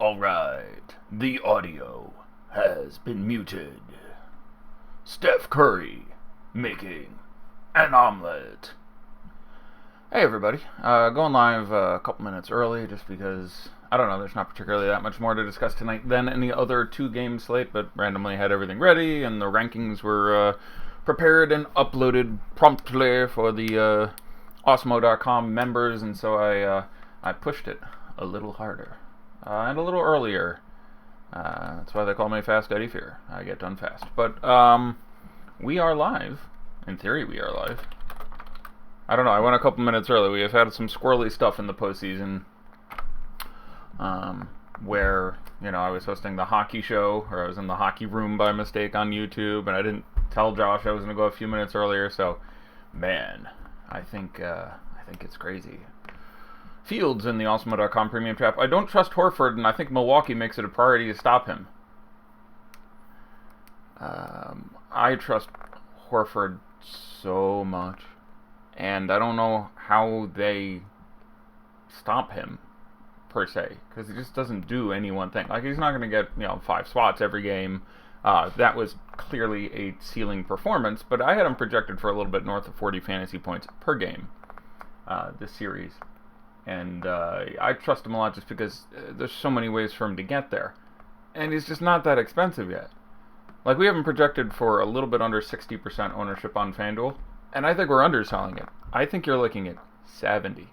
Alright, the audio has been muted. Steph Curry making an omelet. Hey everybody, going live a couple minutes early just because, I don't know, there's not particularly that much more to discuss tonight than any other two-game slate, but randomly had everything ready and the rankings were prepared and uploaded promptly for the Osmo.com members, and so I pushed it a little harder. And a little earlier. That's why they call me Fast Eddie Fear. I get done fast. But we are live. In theory, we are live. I don't know. I went a couple minutes early. We have had some squirrely stuff in the postseason, where I was hosting the hockey show, or I was in the hockey room by mistake on YouTube, and I didn't tell Josh I was going to go a few minutes earlier. So, man, I think it's crazy. Fields in the Osmo.com premium trap. I don't trust Horford, and I think Milwaukee makes it a priority to stop him. I trust Horford so much, and I don't know how they stop him, per se, because he just doesn't do any one thing. Like, he's not going to get 5 spots every game. That was clearly a ceiling performance, but I had him projected for a little bit north of 40 fantasy points per game this series. And I trust him a lot just because there's so many ways for him to get there. And he's just not that expensive yet. Like, we have him projected for a little bit under 60% ownership on FanDuel, and I think we're underselling it. I think you're looking at 70,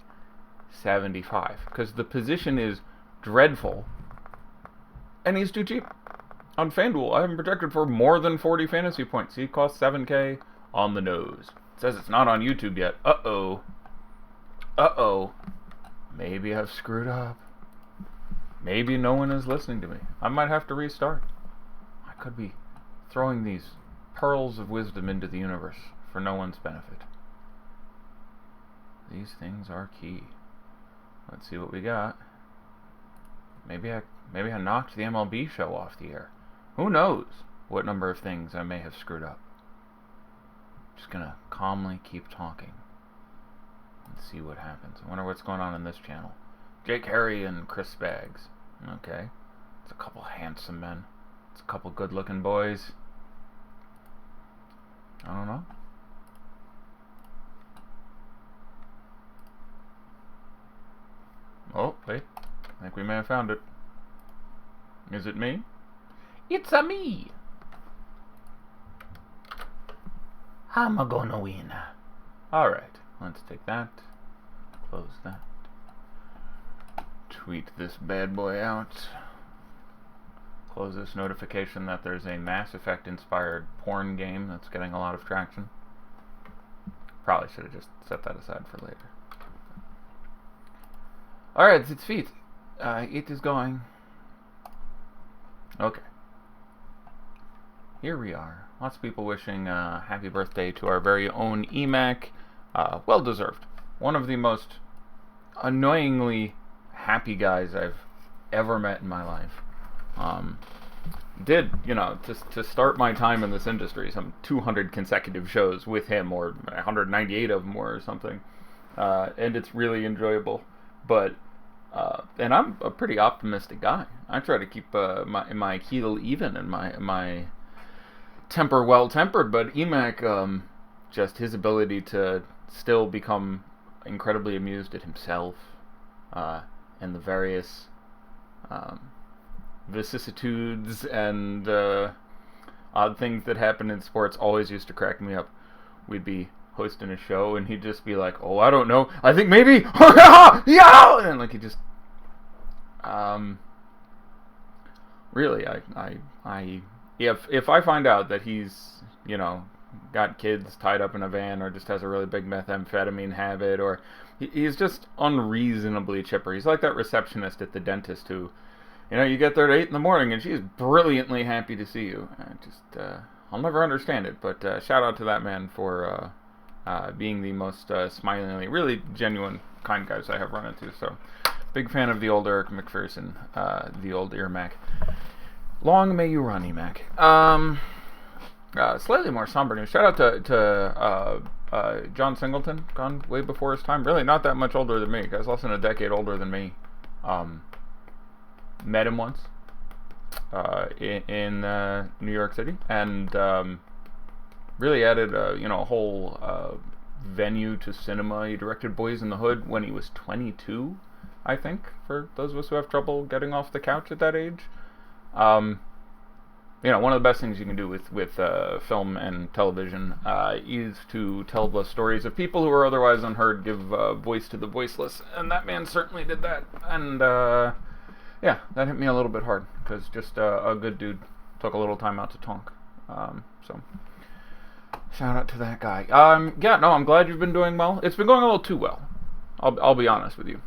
75, because the position is dreadful, and he's too cheap. On FanDuel, I have him projected for more than 40 fantasy points. He costs $7K on the nose. It says it's not on YouTube yet. Uh-oh. Maybe I've screwed up. Maybe no one is listening to me. I might have to restart. I could be throwing these pearls of wisdom into the universe for no one's benefit. These things are key. Let's see what we got. Maybe I knocked the MLB show off the air. Who knows what number of things I may have screwed up. Just gonna calmly keep talking. Let's see what happens. I wonder what's going on in this channel. Jake Harry and Chris Baggs. Okay. It's a couple handsome men. It's a couple good-looking boys. I don't know. Oh, wait. I think we may have found it. Is it me? It's a me! I'm a gonna win. Alright. Let's take that, close that, tweet this bad boy out, close this notification that there's a Mass Effect inspired porn game that's getting a lot of traction. Probably should have just set that aside for later. Alright, it's feet. It is going. Okay. Here we are. Lots of people wishing happy birthday to our very own EMAC. Well deserved. One of the most annoyingly happy guys I've ever met in my life. To start my time in this industry, some 200 consecutive shows with him, or 198 of them or something. And it's really enjoyable. But, and I'm a pretty optimistic guy. I try to keep my heel even and my temper well-tempered, but EMAC, just his ability to still become incredibly amused at himself and the various vicissitudes and odd things that happen in sports always used to crack me up. We'd be hosting a show and he'd just be like, "Oh, I don't know. I think maybe yeah!" And like he just really if I find out that he's got kids tied up in a van, or just has a really big methamphetamine habit, or he's just unreasonably chipper. He's like that receptionist at the dentist who, you get there at 8 in the morning and she's brilliantly happy to see you. I'll never understand it, but shout out to that man for being the most smilingly, really genuine, kind guys I have run into. So, big fan of the old Eric McPherson, the old Earmac. Long may you run, EMAC. Slightly more somber news. Shout out to John Singleton, gone way before his time. Really not that much older than me. Guy's less than a decade older than me. met him once in New York City, and really added a whole venue to cinema. He directed Boys in the Hood when he was 22, I think, for those of us who have trouble getting off the couch at that age. One of the best things you can do with film and television is to tell the stories of people who are otherwise unheard, give voice to the voiceless, and that man certainly did that. And that hit me a little bit hard, because just a good dude took a little time out to talk. So shout out to that guy. I'm glad you've been doing well. It's been going a little too well. I'll be honest with you.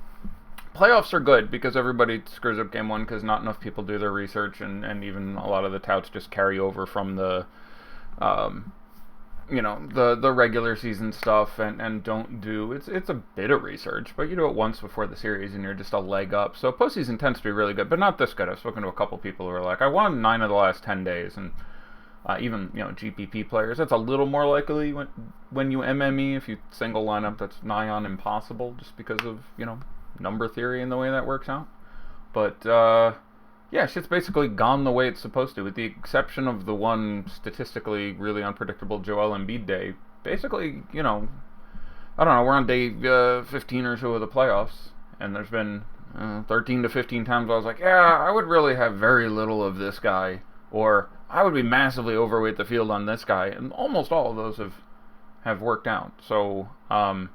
Playoffs are good because everybody screws up game one because not enough people do their research, and even a lot of the touts just carry over from the the regular season stuff and don't do it's a bit of research, but you do it once before the series and you're just a leg up. So postseason tends to be really good, but not this good. I've spoken to a couple people who are like, I won 9 of the last 10 days, and even GPP players, that's a little more likely when you MME. If you single lineup, that's nigh on impossible just because of number theory and the way that works out. But shit's basically gone the way it's supposed to, with the exception of the one statistically really unpredictable Joel Embiid day. Basically, I don't know, we're on day 15 or so of the playoffs, and there's been 13 to 15 times I was like, I would really have very little of this guy, or I would be massively overweight the field on this guy, and almost all of those have worked out. So, and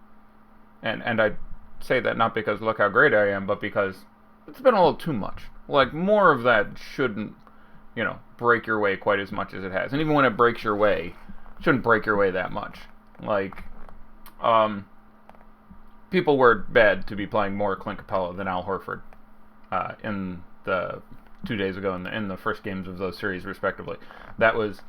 I say that not because look how great I am, but because it's been a little too much. Like, more of that shouldn't, break your way quite as much as it has. And even when it breaks your way, it shouldn't break your way that much. Like, people were bad to be playing more Clint Capella than Al Horford in the 2 days ago in the first games of those series, respectively. That was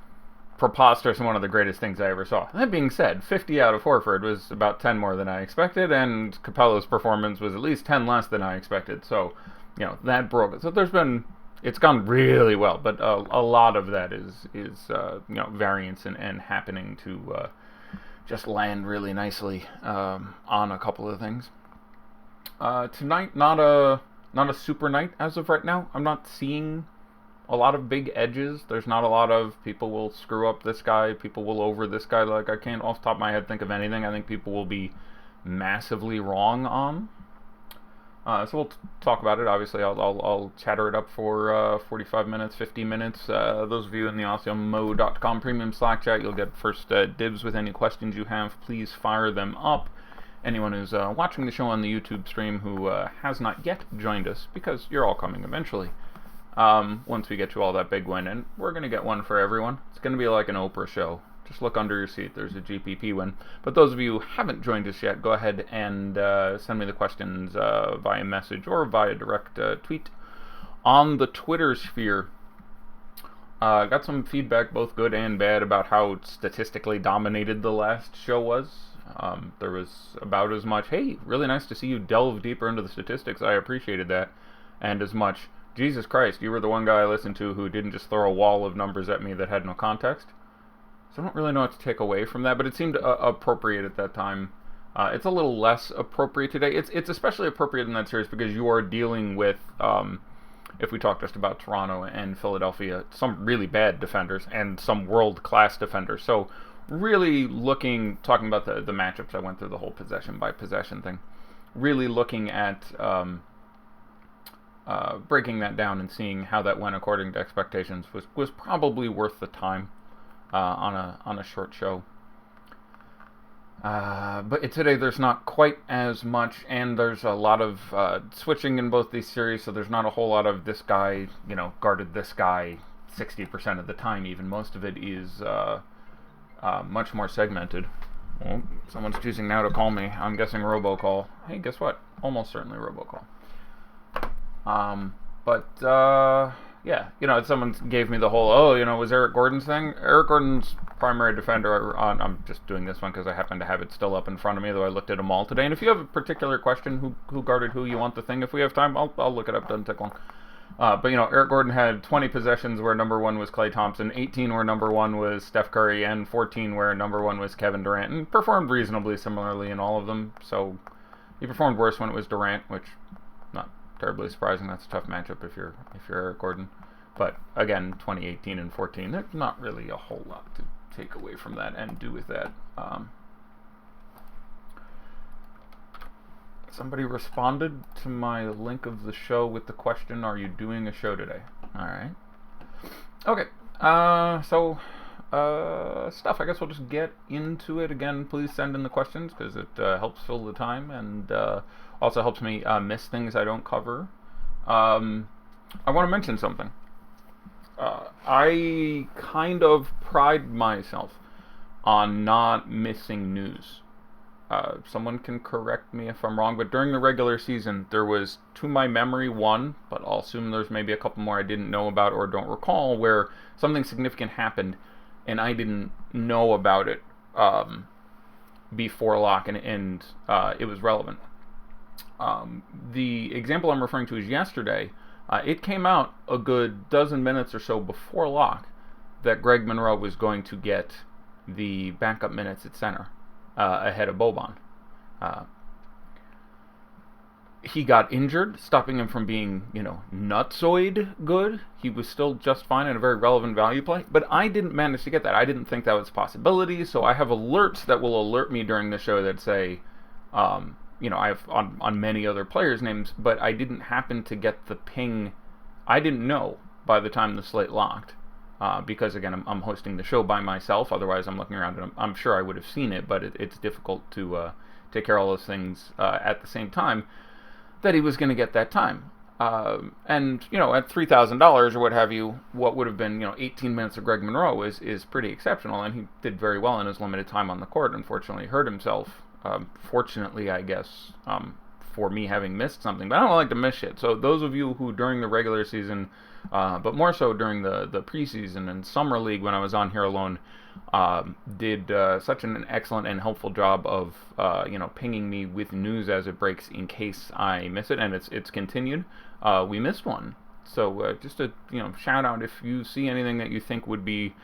preposterous and one of the greatest things I ever saw. That being said, 50 out of Horford was about 10 more than I expected, and Capella's performance was at least 10 less than I expected. So, that broke it. So it's gone really well, but a lot of that is variance and happening to just land really nicely on a couple of things. Tonight, not a super night as of right now. I'm not seeing a lot of big edges. There's not a lot of people will screw up this guy, people will over this guy. Like, I can't off the top of my head think of anything I think people will be massively wrong on. So we'll talk about it. Obviously, I'll chatter it up for 45 minutes, 50 minutes. Those of you in the AwesomeMo.com premium Slack chat, you'll get first dibs with any questions you have. Please fire them up. Anyone who's watching the show on the YouTube stream who has not yet joined us, because you're all coming eventually, once we get to all that big win, and we're going to get one for everyone. It's going to be like an Oprah show. Just look under your seat. There's a GPP win. But those of you who haven't joined us yet, go ahead and send me the questions via message or via direct tweet on the Twitter sphere. Got some feedback, both good and bad, about how statistically dominated the last show was. There was about as much, hey, really nice to see you delve deeper into the statistics. I appreciated that. And as much, Jesus Christ, you were the one guy I listened to who didn't just throw a wall of numbers at me that had no context. So I don't really know what to take away from that, but it seemed appropriate at that time. It's a little less appropriate today. It's especially appropriate in that series because you are dealing with, if we talk just about Toronto and Philadelphia, some really bad defenders and some world-class defenders. So really talking about the matchups, I went through the whole possession-by-possession thing. Really looking at breaking that down and seeing how that went according to expectations was probably worth the time on a short show. But today there's not quite as much, and there's a lot of switching in both these series, so there's not a whole lot of this guy, guarded this guy 60% of the time even. Most of it is much more segmented. Well, someone's choosing now to call me. I'm guessing robocall. Hey, guess what? Almost certainly robocall. Someone gave me the whole, was Eric Gordon's thing? Eric Gordon's primary defender, I'm just doing this one because I happen to have it still up in front of me, though I looked at them all today. And if you have a particular question, who guarded who, you want the thing, if we have time, I'll look it up, doesn't take long. Eric Gordon had 20 possessions where number one was Klay Thompson, 18 where number one was Steph Curry, and 14 where number one was Kevin Durant, and performed reasonably similarly in all of them. So he performed worse when it was Durant, which, not terribly surprising. That's a tough matchup if you're Eric Gordon. But again, 2018 and 14, there's not really a whole lot to take away from that and do with that. Somebody responded to my link of the show with the question, "Are you doing a show today?" All right. Okay. Stuff. I guess we'll just get into it. Again, please send in the questions because it helps fill the time and also helps me miss things I don't cover. I want to mention something. I kind of pride myself on not missing news. Someone can correct me if I'm wrong, but during the regular season, there was, to my memory, one, but I'll assume there's maybe a couple more I didn't know about or don't recall, where something significant happened and I didn't know about it before lock, and it was relevant. The example I'm referring to is yesterday. It came out a good dozen minutes or so before lock that Greg Monroe was going to get the backup minutes at center ahead of Boban. He got injured, stopping him from being, nutsoid good. He was still just fine and a very relevant value play, but I didn't manage to get that. I didn't think that was a possibility, so I have alerts that will alert me during the show that say, I have on many other players' names, but I didn't happen to get the ping. I didn't know by the time the slate locked, because again, I'm hosting the show by myself. Otherwise, I'm looking around and I'm sure I would have seen it, but it's difficult to take care of all those things at the same time. That he was going to get that time. And, at $3,000 or what have you, what would have been, 18 minutes of Greg Monroe is pretty exceptional, and he did very well in his limited time on the court. Unfortunately, hurt himself. Fortunately, I guess, for me having missed something. But I don't like to miss shit. So those of you who during the regular season, but more so during the preseason and summer league when I was on here alone, did such an excellent and helpful job of pinging me with news as it breaks in case I miss it, and it's continued. We missed one, so just a shout out if you see anything that you think would be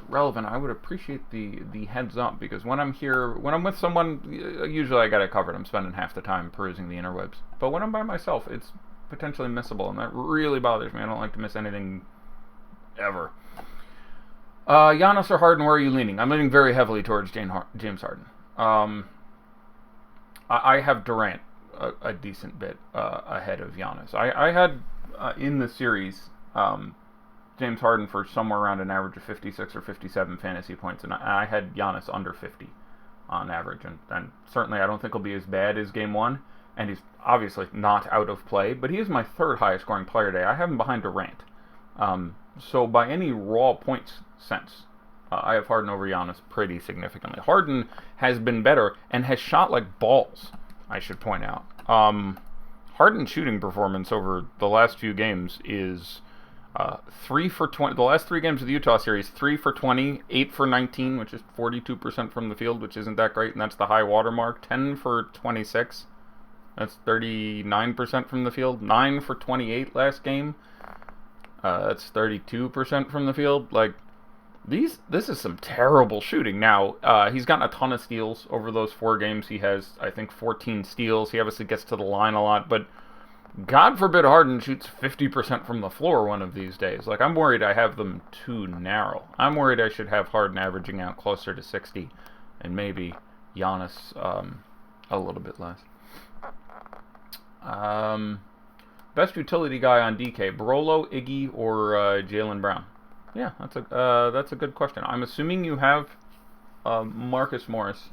relevant. I would appreciate the heads up, because when I'm with someone, usually I got it covered. I'm spending half the time perusing the interwebs, but when I'm by myself, it's potentially missable, and that really bothers me. I don't like to miss anything ever. Giannis or Harden, where are you leaning? I'm leaning very heavily towards James Harden. I have Durant a decent bit ahead of Giannis. I had in the series James Harden for somewhere around an average of 56 or 57 fantasy points, and I had Giannis under 50 on average, and certainly I don't think he'll be as bad as Game 1, and he's obviously not out of play, but he is my third highest scoring player today. I have him behind Durant. So by any raw points sense, I have Harden over Giannis pretty significantly. Harden has been better and has shot like balls, I should point out. Harden's shooting performance over the last few games is 3 for 20. The last 3 games of the Utah series, 3 for 20, 8 for 19, which is 42% from the field, which isn't that great, and that's the high water mark. 10 for 26, that's 39% from the field. 9 for 28 last game. That's 32% from the field. Like, this is some terrible shooting. Now, he's gotten a ton of steals over those 4 games. He has, I think, 14 steals. He obviously gets to the line a lot, but God forbid Harden shoots 50% from the floor one of these days. Like, I'm worried I have them too narrow. I'm worried I should have Harden averaging out closer to 60, and maybe Giannis a little bit less. Best utility guy on DK, Barolo, Iggy, or Jaylen Brown? Yeah, that's a good question. I'm assuming you have Marcus Morris,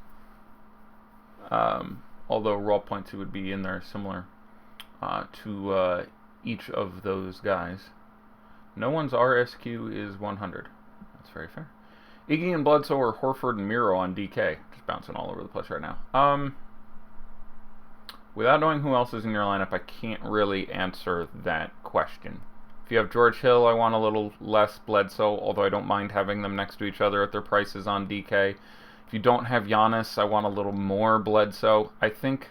although raw points would be in there similar to each of those guys. No one's RSQ is 100. That's very fair. Iggy and Bledsoe or Horford and Miro on DK? Just bouncing all over the place right now. Without knowing who else is in your lineup, I can't really answer that question. If you have George Hill, I want a little less Bledsoe, although I don't mind having them next to each other at their prices on DK. If you don't have Giannis, I want a little more Bledsoe. I think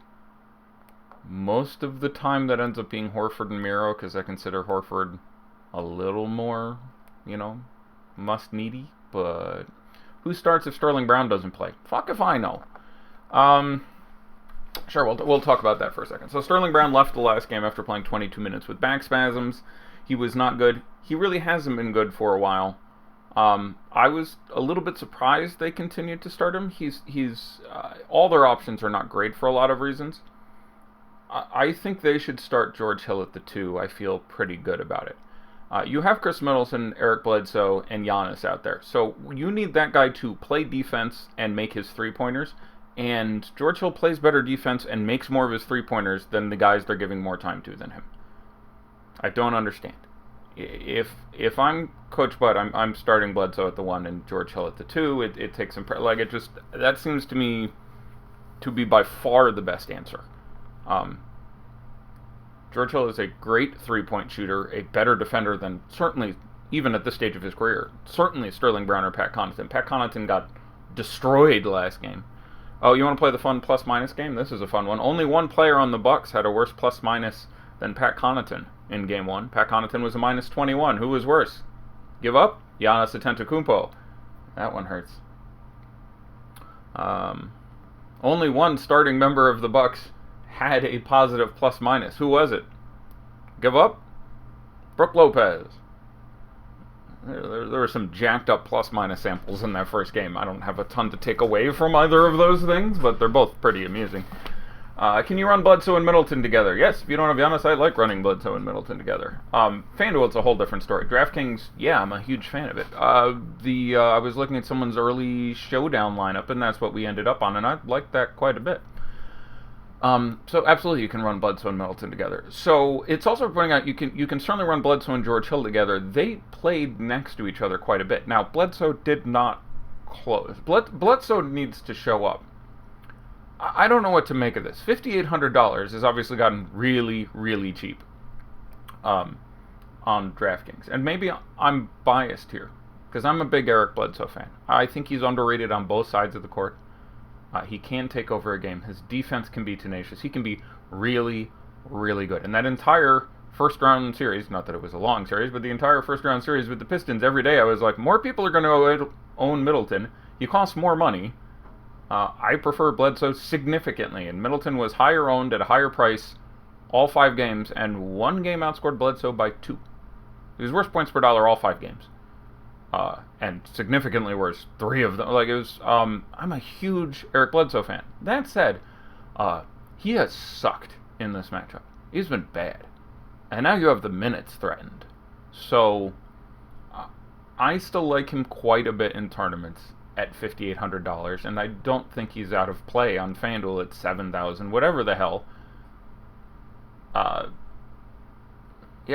most of the time that ends up being Horford and Miro, because I consider Horford a little more, must-needy. But who starts if Sterling Brown doesn't play? Fuck if I know. Sure, we'll talk about that for a second. So Sterling Brown left the last game after playing 22 minutes with back spasms. He was not good. He really hasn't been good for a while. I was a little bit surprised they continued to start him. He's all their options are not great for a lot of reasons. I think they should start George Hill at the 2. I feel pretty good about it. You have Chris Middleton, Eric Bledsoe, and Giannis out there. So you need that guy to play defense and make his three-pointers. And George Hill plays better defense and makes more of his three-pointers than the guys they're giving more time to than him. I don't understand. If I'm Coach Bud, I'm starting Bledsoe at the 1 and George Hill at the 2. It takes some that seems to me to be by far the best answer. George Hill is a great three-point shooter, a better defender than certainly even at this stage of his career. Certainly Sterling Brown or Pat Connaughton. Pat Connaughton got destroyed last game. Oh, you want to play the fun plus-minus game? This is a fun one. Only one player on the Bucks had a worse plus-minus than Pat Connaughton in Game 1. Pat Connaughton was a minus 21. Who was worse? Give up? Giannis Antetokounmpo. That one hurts. Only one starting member of the Bucks had a positive plus-minus. Who was it? Give up? Brook Lopez. There were some jacked up plus-minus samples in that first game. I don't have a ton to take away from either of those things, but they're both pretty amusing. Can you run Bledsoe and Middleton together? Yes, if you don't have Giannis, I like running Bledsoe and Middleton together. FanDuel, it's a whole different story. DraftKings, yeah, I'm a huge fan of it. I was looking at someone's early showdown lineup, and that's what we ended up on, and I liked that quite a bit. So absolutely you can run Bledsoe and Middleton together. So it's also pointing out you can certainly run Bledsoe and George Hill together. They played next to each other quite a bit. Now, Bledsoe did not close. Bledsoe needs to show up. I don't know what to make of this. $5,800 has obviously gotten really, really cheap on DraftKings. And maybe I'm biased here because I'm a big Eric Bledsoe fan. I think he's underrated on both sides of the court. He can take over a game. His defense can be tenacious. He can be really, really good. And that entire first-round series, not that it was a long series, but the entire first-round series with the Pistons, every day I was like, more people are going to own Middleton. He costs more money. I prefer Bledsoe significantly, and Middleton was higher owned at a higher price all 5 games, and one game outscored Bledsoe by 2. He was worse points per dollar all 5 games. And significantly worse, 3 of them. Like, it was, I'm a huge Eric Bledsoe fan. That said, he has sucked in this matchup. He's been bad. And now you have the minutes threatened. So, I still like him quite a bit in tournaments at $5,800, and I don't think he's out of play on FanDuel at $7,000, whatever the hell. Yeah,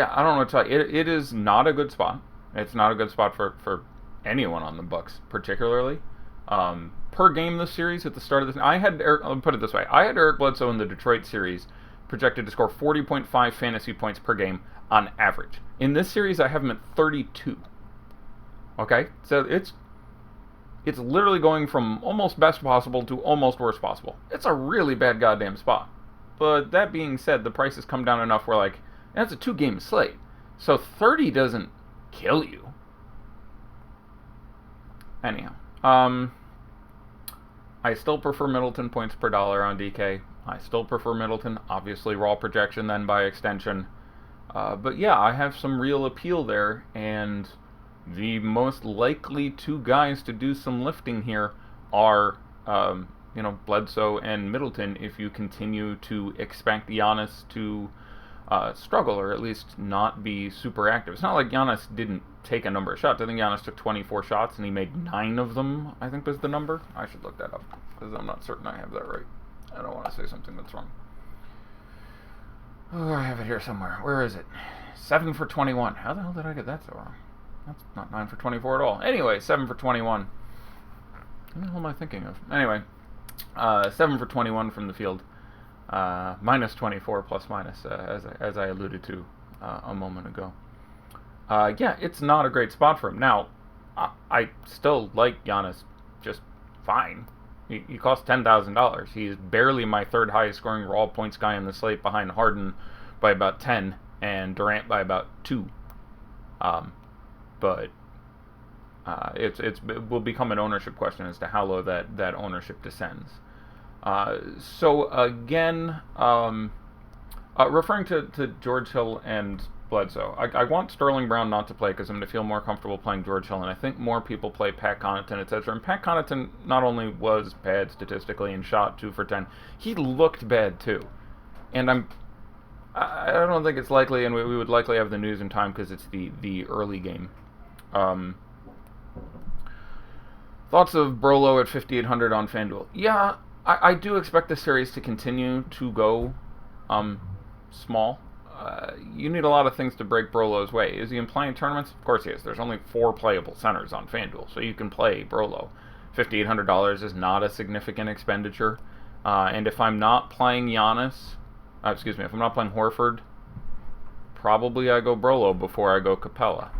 I don't know what to tell you. It is not a good spot. It's not a good spot for anyone on the Bucks, particularly. Per game this series at the start of this, let me put it this way. I had Eric Bledsoe in the Detroit series projected to score 40.5 fantasy points per game on average. In this series, I have him at 32. Okay? So it's literally going from almost best possible to almost worst possible. It's a really bad goddamn spot. But that being said, the price has come down enough where, like, that's a 2-game slate. So 30 doesn't kill you. Anyhow, I still prefer Middleton points per dollar on DK. I still prefer Middleton, obviously raw projection then by extension. But yeah, I have some real appeal there, and the most likely 2 guys to do some lifting here are, Bledsoe and Middleton if you continue to expect Giannis to struggle, or at least not be super active. It's not like Giannis didn't take a number of shots. I think Giannis took 24 shots and he made 9 of them, I think was the number. I should look that up because I'm not certain I have that right. I don't want to say something that's wrong. Oh, I have it here somewhere. Where is it? 7 for 21. How the hell did I get that so wrong? That's not 9 for 24 at all. Anyway, 7 for 21. What the hell am I thinking of? Anyway, 7 for 21 from the field. Minus 24 plus minus, as I alluded to a moment ago. Yeah, it's not a great spot for him. Now, I still like Giannis just fine. He costs $10,000. He's barely my 3rd highest scoring raw points guy in the slate, behind Harden by about 10 and Durant by about 2. But it will become an ownership question as to how low that ownership descends. So again, referring to George Hill and Bledsoe, I want Sterling Brown not to play because I'm going to feel more comfortable playing George Hill, and I think more people play Pat Connaughton, etc. And Pat Connaughton not only was bad statistically and shot 2 for 10, he looked bad too. And I don't think it's likely, and we would likely have the news in time because it's the early game. Thoughts of Brolo at 5,800 on FanDuel? Yeah, I do expect the series to continue to go small. You need a lot of things to break Brolo's way. Is he in playing tournaments? Of course he is. There's only 4 playable centers on FanDuel, so you can play Brolo. $5,800 is not a significant expenditure. And if I'm not playing Giannis, if I'm not playing Horford, probably I go Brolo before I go Capella.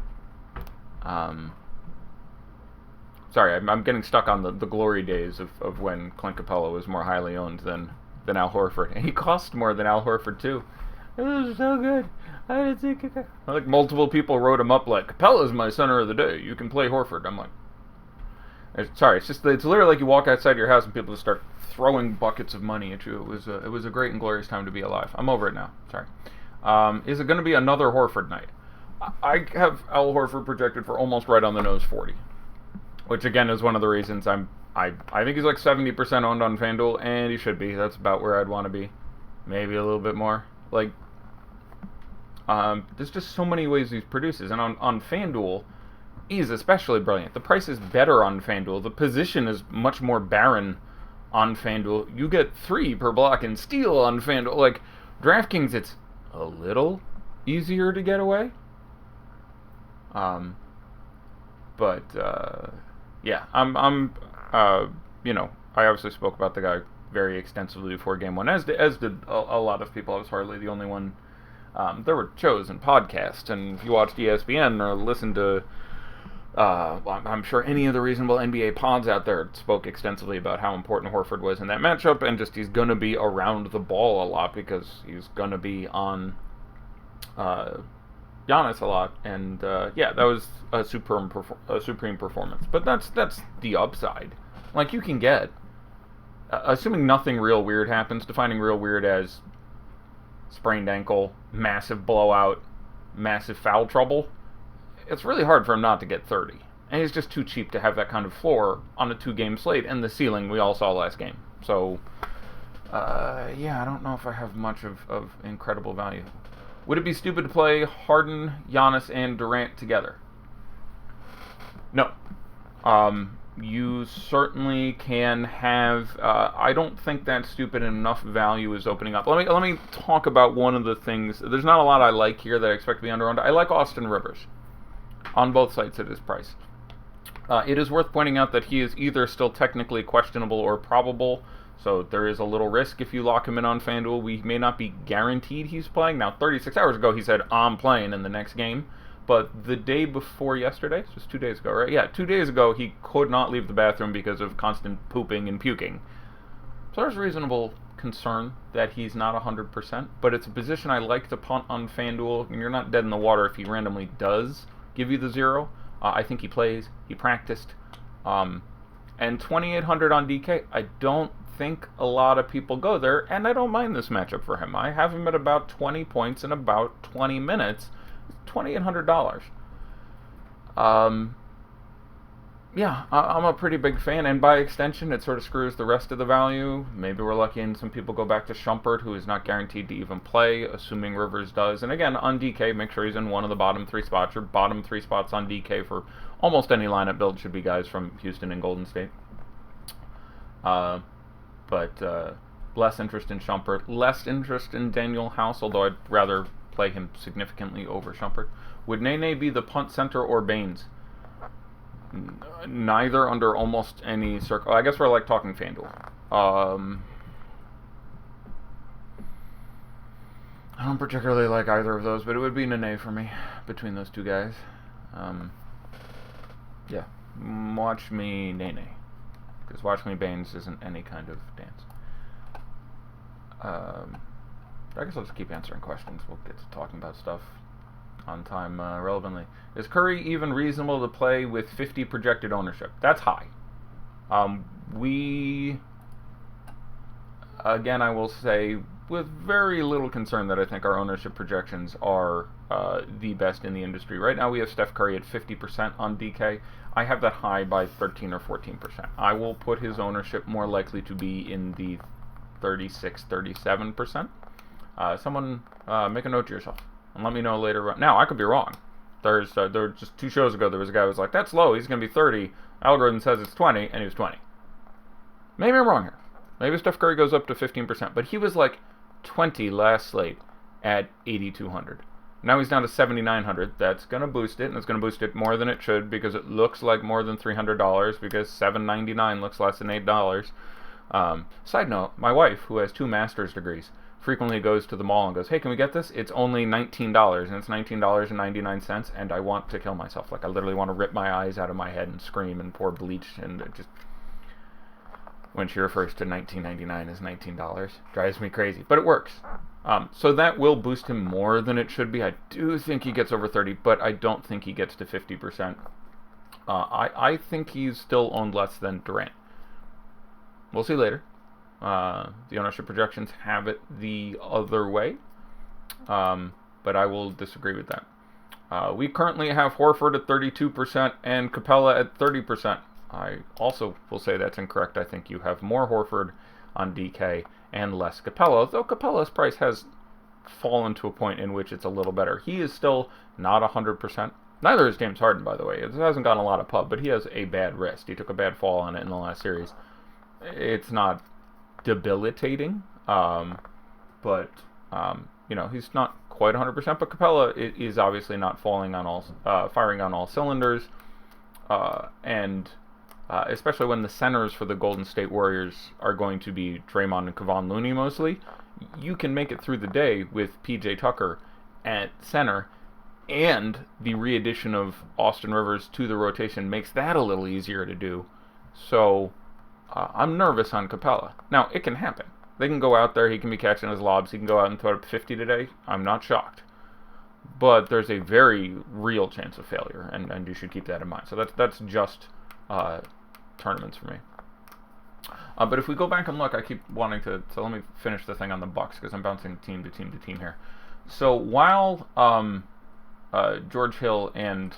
Sorry, I'm getting stuck on the glory days of when Clint Capella was more highly owned than Al Horford. And he cost more than Al Horford, too. It was so good. I didn't think it. Like, multiple people wrote him up like, Capella's my center of the day. You can play Horford. I'm like, sorry, it's literally like you walk outside your house and people just start throwing buckets of money at you. It was a great and glorious time to be alive. I'm over it now. Sorry. Is it going to be another Horford night? I have Al Horford projected for almost right on the nose 40, which again is one of the reasons I think he's like 70% owned on FanDuel, and he should be. That's about where I'd want to be. Maybe a little bit more. Like, there's just so many ways he produces, and on FanDuel, he's especially brilliant. The price is better on FanDuel. The position is much more barren on FanDuel. You get 3 per block and steal on FanDuel. Like, DraftKings, it's a little easier to get away. Yeah, I obviously spoke about the guy very extensively before Game 1, as did a lot of people. I was hardly the only one. There were shows and podcasts, and if you watched ESPN or listened to, I'm sure any of the reasonable NBA pods out there spoke extensively about how important Horford was in that matchup, and just he's going to be around the ball a lot because he's going to be on Giannis a lot, and that was a supreme performance. But that's the upside. Like, you can get, assuming nothing real weird happens, defining real weird as sprained ankle, massive blowout, massive foul trouble, it's really hard for him not to get 30. And he's just too cheap to have that kind of floor on a 2-game slate, and the ceiling we all saw last game. So, I don't know if I have much of incredible value. Would it be stupid to play Harden, Giannis, and Durant together? No. You certainly can have. I don't think that's stupid, and enough value is opening up. Let me talk about one of the things. There's not a lot I like here that I expect to be under-owned. I like Austin Rivers on both sides at his price. It is worth pointing out that he is either still technically questionable or probable, so there is a little risk if you lock him in on FanDuel. We may not be guaranteed he's playing. Now, 36 hours ago, he said, I'm playing in the next game. But the day before yesterday, so it was 2 days ago, right? Yeah, 2 days ago, he could not leave the bathroom because of constant pooping and puking. So there's reasonable concern that he's not 100%, but it's a position I like to punt on FanDuel, and you're not dead in the water if he randomly does give you the 0. I think he plays, he practiced, and 2,800 on DK, I don't think a lot of people go there, and I don't mind this matchup for him. I have him at about 20 points in about 20 minutes. $2,800. I'm a pretty big fan, and by extension, it sort of screws the rest of the value. Maybe we're lucky and some people go back to Shumpert, who is not guaranteed to even play, assuming Rivers does. And again, on DK, make sure he's in one of the bottom 3 spots. Your bottom 3 spots on DK for almost any lineup build should be guys from Houston and Golden State. But less interest in Shumpert, less interest in Daniel House, although I'd rather play him significantly over Shumpert. Would Nene be the punt center or Baines? Neither under almost any circle. I guess we're like talking FanDuel. I don't particularly like either of those, but it would be Nene for me between those two guys. Watch me Nene, because Watch Me Baines isn't any kind of dance. I guess I'll just keep answering questions. We'll get to talking about stuff on time relevantly. Is Curry even reasonable to play with 50 projected ownership? That's high. again, I will say with very little concern that I think our ownership projections are the best in the industry. Right now we have Steph Curry at 50% on DK. I have that high by 13 or 14%. I will put his ownership more likely to be in the 36, 37%. Someone make a note to yourself and let me know later on. Now, I could be wrong. There just 2 shows ago, there was a guy who was like, that's low, he's going to be 30. Algorithm says it's 20, and he was 20. Maybe I'm wrong here. Maybe Steph Curry goes up to 15%, but he was like 20 last slate at 8,200. Now he's down to 7,900. That's going to boost it, and it's going to boost it more than it should because it looks like more than $300 because $7.99 looks less than $8. Side note, my wife, who has 2 master's degrees, frequently goes to the mall and goes, hey, can we get this? It's only $19, and it's $19.99, and I want to kill myself. Like, I literally want to rip my eyes out of my head and scream and pour bleach, and it just, when she refers to $19.99 as $19, drives me crazy. But it works. So that will boost him more than it should be. I do think he gets over 30, but I don't think he gets to 50%. I think he's still owned less than Durant. We'll see later. The ownership projections have it the other way, but I will disagree with that. We currently have Horford at 32% and Capella at 30%. I also will say that's incorrect. I think you have more Horford on DK and less Capella, though Capella's price has fallen to a point in which it's a little better. He is still not 100%. Neither is James Harden, by the way. It hasn't gotten a lot of pub, but he has a bad wrist. He took a bad fall on it in the last series. It's not debilitating, but he's not quite 100%. But Capella is obviously not firing on all cylinders, and especially when the centers for the Golden State Warriors are going to be Draymond and Kevon Looney mostly, you can make it through the day with PJ Tucker at center, and the re-addition of Austin Rivers to the rotation makes that a little easier to do. So I'm nervous on Capella. Now, it can happen. They can go out there, he can be catching his lobs, he can go out and throw up 50 today. I'm not shocked. But there's a very real chance of failure, and you should keep that in mind. So that's just tournaments for me. But if we go back and look, I keep wanting to, so let me finish the thing on the Bucks, because I'm bouncing team to team to team here. So while George Hill and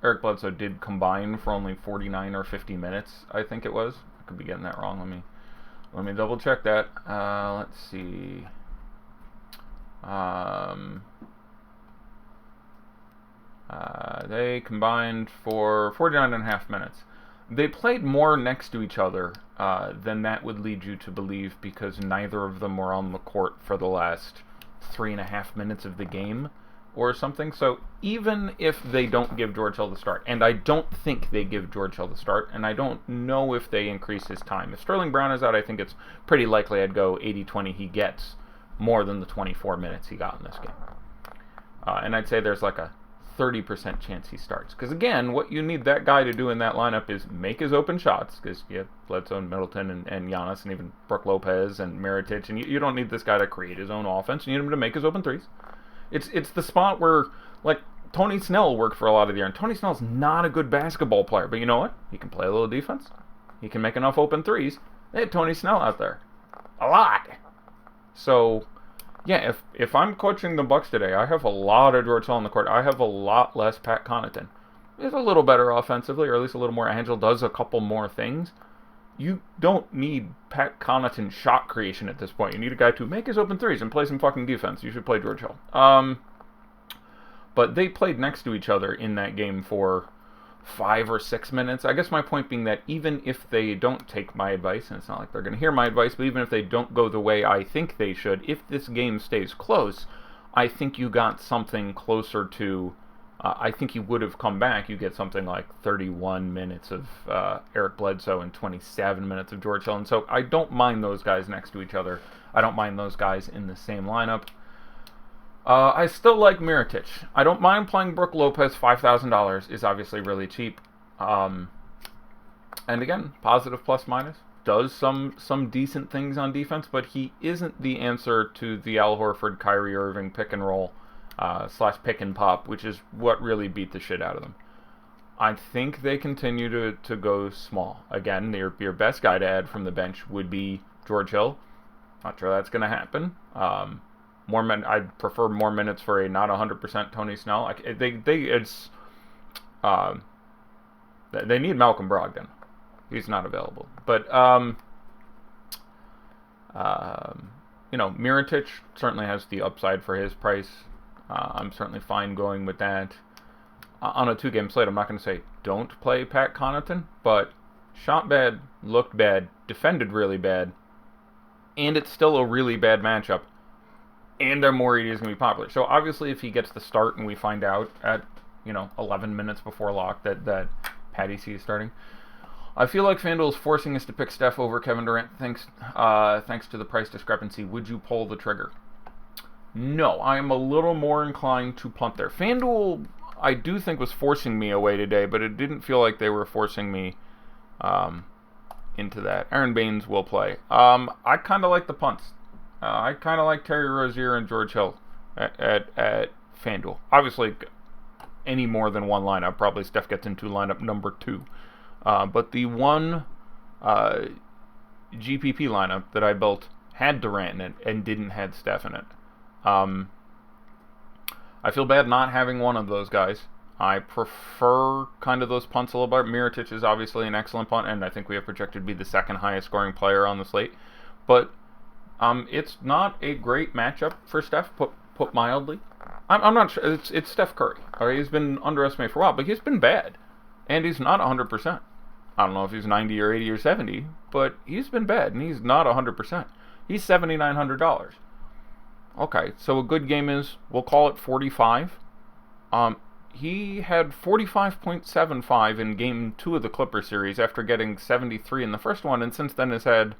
Eric Bledsoe did combine for only 49 or 50 minutes, I think it was. I could be getting that wrong. Let me double check that. Let's see. They combined for 49 and a half minutes. They played more next to each other than that would lead you to believe, because neither of them were on the court for the last 3.5 minutes of the game or something. So even if they don't give George Hill the start, and I don't think they give George Hill the start, and I don't know if they increase his time. If Sterling Brown is out, I think it's pretty likely I'd go 80-20. He gets more than the 24 minutes he got in this game. And I'd say there's like a 30% chance he starts. Because again, what you need that guy to do in that lineup is make his open shots, because you have Bledsoe and Middleton and Giannis and even Brook Lopez and Mirotic, and you don't need this guy to create his own offense. You need him to make his open threes. It's the spot where, like, Tony Snell worked for a lot of the year, and Tony Snell's not a good basketball player, but you know what? He can play a little defense. He can make enough open threes. They had Tony Snell out there. A lot. So, yeah, if I'm coaching the Bucks today, I have a lot of George Hill on the court. I have a lot less Pat Connaughton. He's a little better offensively, or at least a little more agile, does a couple more things. You don't need Pat Connaughton shot creation at this point. You need a guy to make his open threes and play some fucking defense. You should play George Hill. But they played next to each other in that game for 5 or 6 minutes. I guess my point being that even if they don't take my advice, and it's not like they're going to hear my advice, but even if they don't go the way I think they should, if this game stays close, I think you got something closer to, I think you would have come back. You get something like 31 minutes of Eric Bledsoe and 27 minutes of George Hill. And so I don't mind those guys next to each other. I don't mind those guys in the same lineup. I still like Mirotic. I don't mind playing Brook Lopez. $5,000 is obviously really cheap. And again, positive plus minus. Does some decent things on defense, but he isn't the answer to the Al Horford, Kyrie Irving pick and roll / pick and pop, which is what really beat the shit out of them. I think they continue to go small. Again, your best guy to add from the bench would be George Hill. Not sure that's going to happen. I'd prefer more minutes for a not 100% Tony Snell. They need Malcolm Brogdon. He's not available. But Mirotic certainly has the upside for his price. I'm certainly fine going with that. On a 2-game slate, I'm not going to say don't play Pat Connaughton, but shot bad, looked bad, defended really bad, and it's still a really bad matchup. And I'm worried he's going to be popular. So obviously, if he gets the start and we find out at 11 minutes before lock that Patty C is starting, I feel like FanDuel is forcing us to pick Steph over Kevin Durant thanks to the price discrepancy. Would you pull the trigger? No, I am a little more inclined to punt there. FanDuel, I do think, was forcing me away today, but it didn't feel like they were forcing me into that. Aaron Baines will play. I kind of like the punts. I kind of like Terry Rozier and George Hill at FanDuel. Obviously, any more than one lineup, probably Steph gets into lineup number 2. But the one GPP lineup that I built had Durant in it and didn't have Steph in it. I feel bad not having one of those guys. I prefer kind of those punts a little bit. Mirotic is obviously an excellent punt, and I think we have projected to be the second highest scoring player on the slate. But it's not a great matchup for Steph, put mildly. I'm not sure. It's Steph Curry. All right, he's been underestimated for a while, but he's been bad. And he's not 100%. I don't know if he's 90 or 80 or 70, but he's been bad, and he's not 100%. He's $7,900. Okay, so a good game is, we'll call it 45. He had 45.75 in Game 2 of the Clippers series after getting 73 in the first one, and since then has had,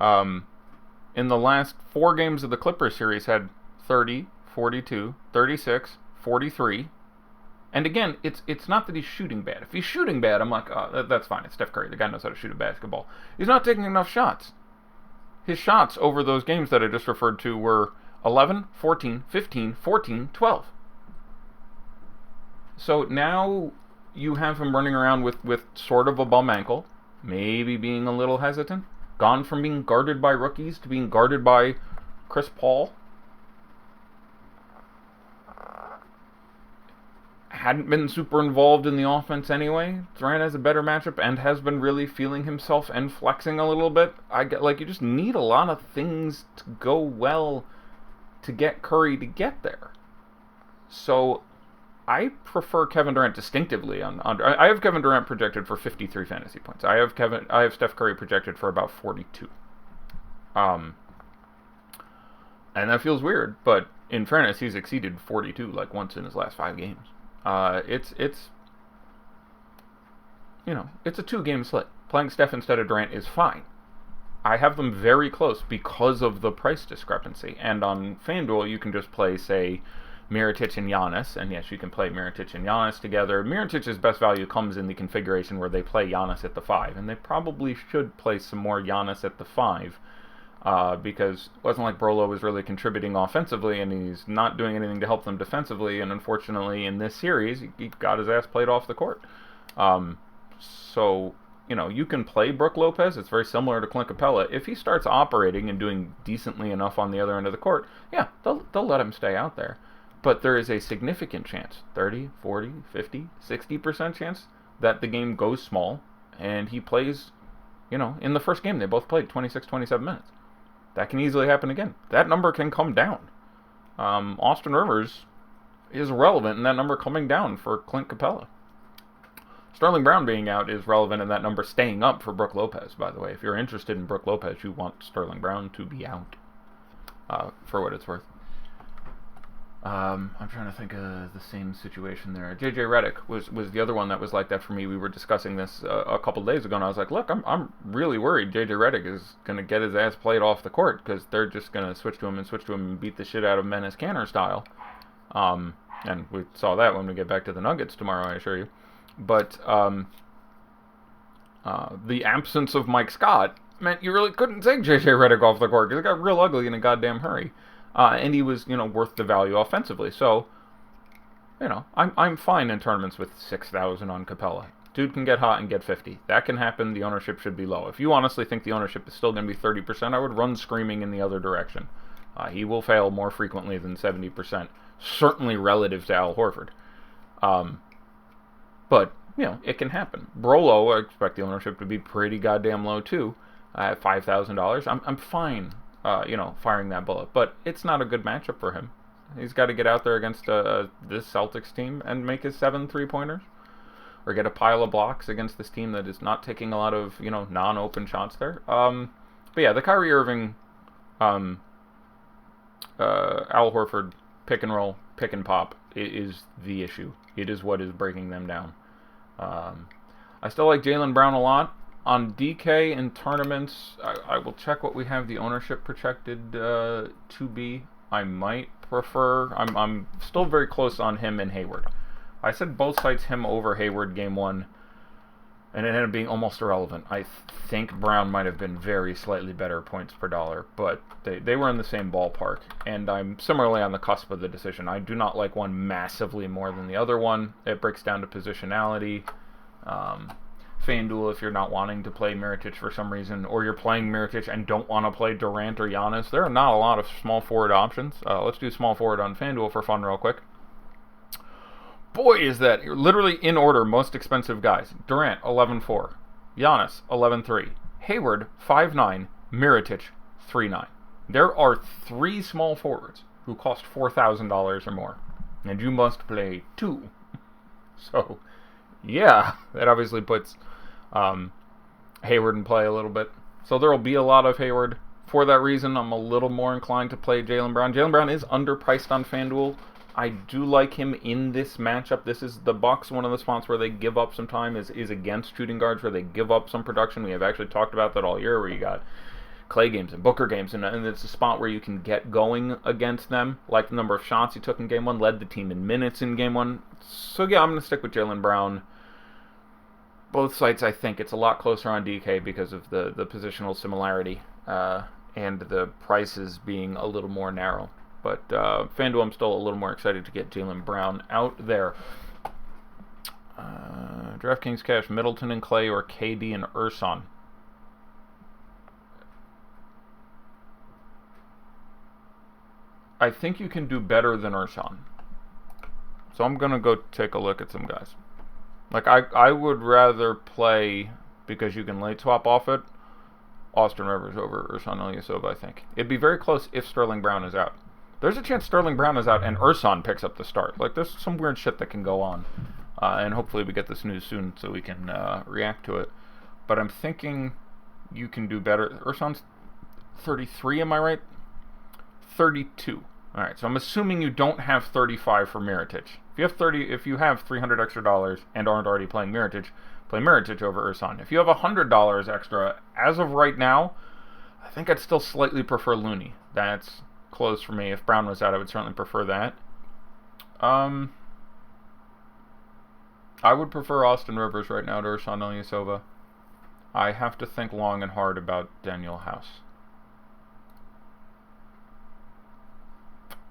in the last 4 games of the Clippers series, had 30, 42, 36, 43. And again, it's not that he's shooting bad. If he's shooting bad, I'm like, oh, that's fine. It's Steph Curry. The guy knows how to shoot a basketball. He's not taking enough shots. His shots over those games that I just referred to were 11, 14, 15, 14, 12. So now you have him running around with sort of a bum ankle, maybe being a little hesitant, gone from being guarded by rookies to being guarded by Chris Paul. Hadn't been super involved in the offense anyway. Durant has a better matchup and has been really feeling himself and flexing a little bit. You just need a lot of things to go well to get Curry to get there. So I prefer Kevin Durant distinctively I have Kevin Durant projected for 53 fantasy points. I have Steph Curry projected for about 42. And that feels weird, but in fairness, he's exceeded 42 like once in his last 5 games. It's a 2-game slate. Playing Steph instead of Durant is fine. I have them very close because of the price discrepancy. And on FanDuel, you can just play, say, Mirotic and Giannis. And yes, you can play Mirotic and Giannis together. Mirotic's best value comes in the configuration where they play Giannis at the 5. And they probably should play some more Giannis at the 5. Because it wasn't like Brolo was really contributing offensively, and he's not doing anything to help them defensively, and unfortunately in this series, he got his ass played off the court. So, you can play Brook Lopez. It's very similar to Clint Capella. If he starts operating and doing decently enough on the other end of the court, yeah, they'll let him stay out there. But there is a significant chance, 30, 40, 50, 60% chance, that the game goes small, and he plays, in the first game, they both played 26, 27 minutes. That can easily happen again. That number can come down. Austin Rivers is relevant in that number coming down for Clint Capella. Sterling Brown being out is relevant in that number staying up for Brook Lopez, by the way. If you're interested in Brook Lopez, you want Sterling Brown to be out, for what it's worth. I'm trying to think of the same situation there. J.J. Redick was the other one that was like that for me. We were discussing this a couple days ago, and I was like, look, I'm really worried J.J. Redick is going to get his ass played off the court because they're just going to switch to him and beat the shit out of Menace Canner style. And we saw that when we get back to the Nuggets tomorrow, I assure you. But the absence of Mike Scott meant you really couldn't take J.J. Redick off the court because it got real ugly in a goddamn hurry. And he was, worth the value offensively. So, I'm fine in tournaments with 6,000 on Capella. Dude can get hot and get 50. That can happen. The ownership should be low. If you honestly think the ownership is still going to be 30%, I would run screaming in the other direction. He will fail more frequently than 70%, certainly relative to Al Horford. But, it can happen. Brolo, I expect the ownership to be pretty goddamn low, too. At $5,000, I'm fine, firing that bullet. But it's not a good matchup for him. He's got to get out there against this Celtics team and make his 7 3-pointers. Or get a pile of blocks against this team that is not taking a lot of, non-open shots there. But yeah, the Kyrie Irving, Al Horford pick and roll, pick and pop is the issue. It is what is breaking them down. I still like Jaylen Brown a lot. On DK in tournaments, I will check what we have the ownership projected to be. I might prefer... I'm still very close on him and Hayward. I said both sites him over Hayward game 1, and it ended up being almost irrelevant. I think Brown might have been very slightly better points per dollar, but they were in the same ballpark, and I'm similarly on the cusp of the decision. I do not like one massively more than the other one. It breaks down to positionality. FanDuel, if you're not wanting to play Mirotic for some reason, or you're playing Mirotic and don't want to play Durant or Giannis, there are not a lot of small forward options. Let's do small forward on FanDuel for fun real quick. Boy, is that literally in order most expensive guys. Durant, 11.4. Giannis, 11.3. Hayward, 5.9. Mirotic, 3.9. There are 3 small forwards who cost $4,000 or more. And you must play 2. So, yeah, that obviously puts Hayward in play a little bit. So there will be a lot of Hayward. For that reason, I'm a little more inclined to play Jaylen Brown. Jaylen Brown is underpriced on FanDuel. I do like him in this matchup. This is the Bucks. One of the spots where they give up some time is against shooting guards, where they give up some production. We have actually talked about that all year, where you got Clay games and Booker games, and it's a spot where you can get going against them. Like the number of shots he took in Game 1, led the team in minutes in Game 1. So yeah, I'm going to stick with Jaylen Brown. Both sites, I think it's a lot closer on DK because of the positional similarity and the prices being a little more narrow. But FanDuel, I'm still a little more excited to get Jaylen Brown out there. DraftKings Cash, Middleton and Clay, or KD and Ersan. I think you can do better than Ersan. So I'm going to go take a look at some guys. Like, I would rather play, because you can late swap off it, Austin Rivers over Ersan Ilyasova, I think. It'd be very close if Sterling Brown is out. There's a chance Sterling Brown is out and Ersan picks up the start. Like, there's some weird shit that can go on. And hopefully we get this news soon so we can react to it. But I'm thinking you can do better. Ersan's 33, am I right? 32. All right, so I'm assuming you don't have 35 for Mirotic. If you have $300 extra and aren't already playing Mirotic, play Mirotic over Ersan. If you have $100 extra, as of right now, I think I'd still slightly prefer Looney. That's close for me. If Brown was out, I would certainly prefer that. I would prefer Austin Rivers right now to Ersan Ilyasova. I have to think long and hard about Daniel House.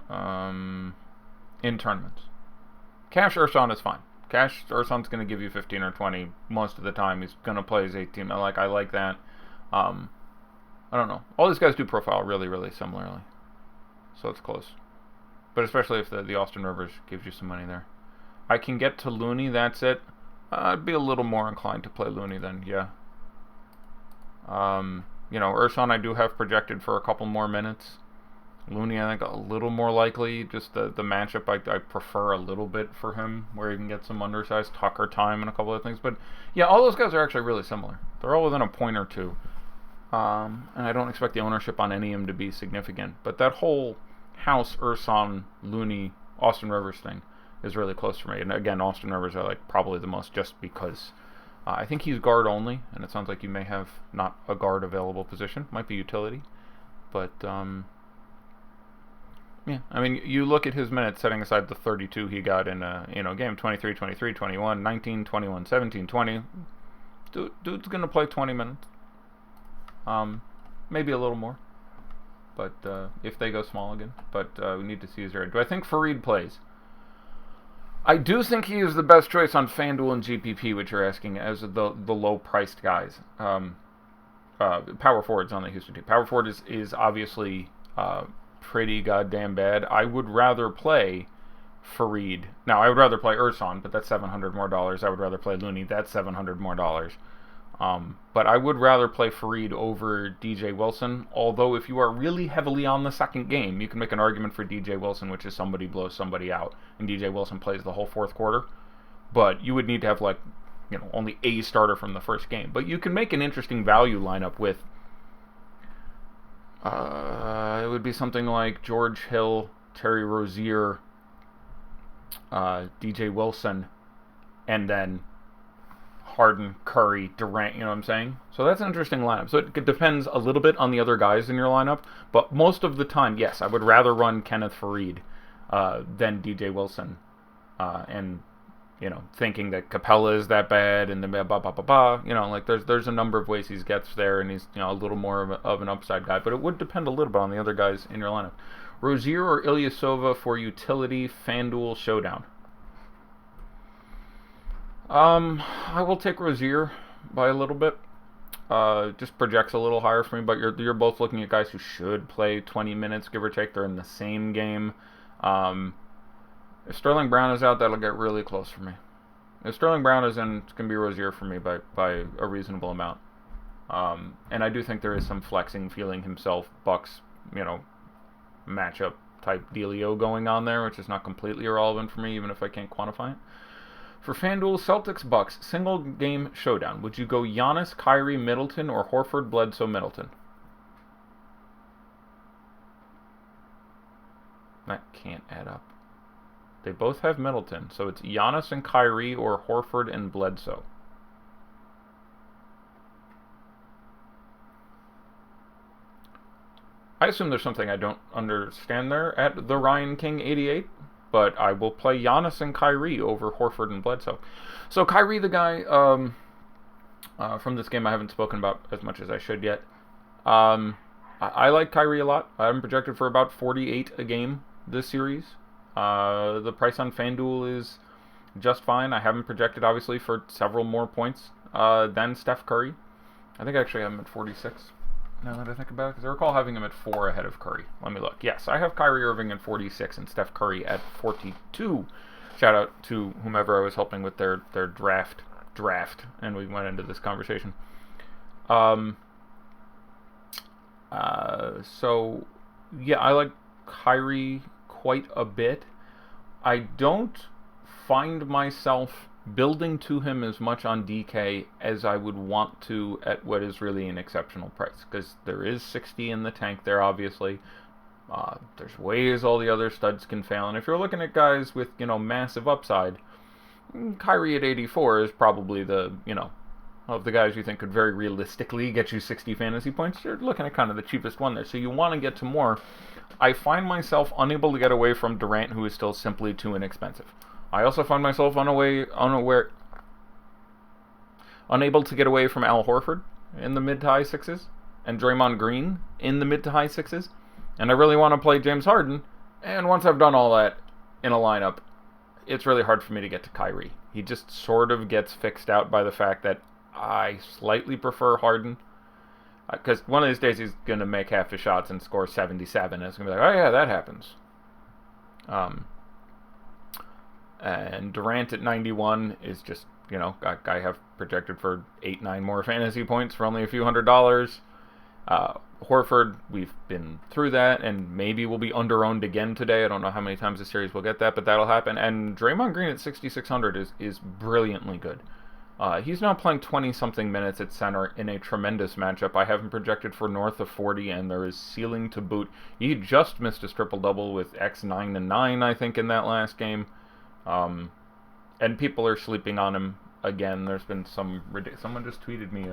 In tournaments. Cash Ersan is fine. Cash Ersan's going to give you 15 or 20 most of the time. He's going to play his 18. I like that. I don't know. All these guys do profile really, really similarly. So it's close. But especially if the Austin Rivers gives you some money there. I can get to Looney, that's it. I'd be a little more inclined to play Looney than, yeah. Ersan I do have projected for a couple more minutes. Looney, I think, a little more likely. Just the matchup I prefer a little bit for him, where he can get some undersized Tucker time and a couple of things. But, yeah, all those guys are actually really similar. They're all within a point or two. And I don't expect the ownership on any of them to be significant. But that whole House, Ersan, Looney, Austin Rivers thing is really close for me. And, again, Austin Rivers I like probably the most just because I think he's guard only. And it sounds like you may have not a guard available position. Might be utility. But, yeah, I mean, you look at his minutes, setting aside the 32 he got in game 23, 23, 21, 19, 21, 17, 20. Dude's going to play 20 minutes. Maybe a little more. But if they go small again. But we need to see his rate. Do I think Fareed plays? I do think he is the best choice on FanDuel and GPP, which you're asking, as the low-priced guys. Power forwards on the Houston team. Power forward is obviously pretty goddamn bad. I would rather play Fareed. Now, I would rather play Ersan, but that's $700 more. I would rather play Looney. That's $700 more. But I would rather play Fareed over DJ Wilson. Although, if you are really heavily on the second game, you can make an argument for DJ Wilson, which is somebody blows somebody out, and DJ Wilson plays the whole fourth quarter. But you would need to have, like, only a starter from the first game. But you can make an interesting value lineup with, it would be something like George Hill, Terry Rozier, DJ Wilson, and then Harden, Curry, Durant, you know what I'm saying? So that's an interesting lineup. So it depends a little bit on the other guys in your lineup, but most of the time, yes, I would rather run Kenneth Fareed than DJ Wilson. And, thinking that Capella is that bad and then there's a number of ways he gets there, and he's, a little more of an upside guy, but it would depend a little bit on the other guys in your lineup. Rozier or Ilyasova for utility FanDuel showdown? I will take Rozier by a little bit. Just projects a little higher for me, but you're both looking at guys who should play 20 minutes, give or take. They're in the same game. If Sterling Brown is out, that'll get really close for me. If Sterling Brown is in, it's going to be Rozier for me by a reasonable amount. And I do think there is some flexing, feeling himself, Bucks, matchup type dealio going on there, which is not completely irrelevant for me, even if I can't quantify it. For FanDuel, Celtics Bucks single game showdown. Would you go Giannis, Kyrie, Middleton, or Horford, Bledsoe, Middleton? That can't add up. They both have Middleton, so it's Giannis and Kyrie or Horford and Bledsoe. I assume there's something I don't understand there at the Ryan King 88, but I will play Giannis and Kyrie over Horford and Bledsoe. So Kyrie, the guy from this game I haven't spoken about as much as I should yet. I like Kyrie a lot. I'm projected for about 48 a game this series. The price on FanDuel is just fine. I haven't projected, obviously, for several more points than Steph Curry. I think I actually have him at 46. Now that I think about it, because I recall having him at 4 ahead of Curry. Let me look. Yes, I have Kyrie Irving at 46 and Steph Curry at 42. Shout out to whomever I was helping with their draft, and we went into this conversation. So, yeah, I like Kyrie quite a bit. I don't find myself building to him as much on DK as I would want to at what is really an exceptional price, because there is 60 in the tank there, obviously. There's ways all the other studs can fail, and if you're looking at guys with, massive upside, Kyrie at 84 is probably the, of the guys you think could very realistically get you 60 fantasy points. You're looking at kind of the cheapest one there, so you want to get to more. I find myself unable to get away from Durant, who is still simply too inexpensive. I also find myself unable to get away from Al Horford in the mid to high sixes, and Draymond Green in the mid to high sixes, and I really want to play James Harden, and once I've done all that in a lineup, it's really hard for me to get to Kyrie. He just sort of gets fixed out by the fact that I slightly prefer Harden, because one of these days he's going to make half his shots and score 77, and it's going to be like, oh yeah, that happens. And Durant at 91 is just, I have projected for 8-9 more fantasy points for only a few $100s. Horford, we've been through that, and maybe we'll be under-owned again today. I don't know how many times this series we'll get that, but that'll happen. And Draymond Green at 6,600 is brilliantly good. He's now playing 20-something minutes at center in a tremendous matchup. I have him projected for north of 40, and there is ceiling to boot. He just missed his triple-double with X9 and 9, I think, in that last game. And people are sleeping on him again. There's been some someone just tweeted me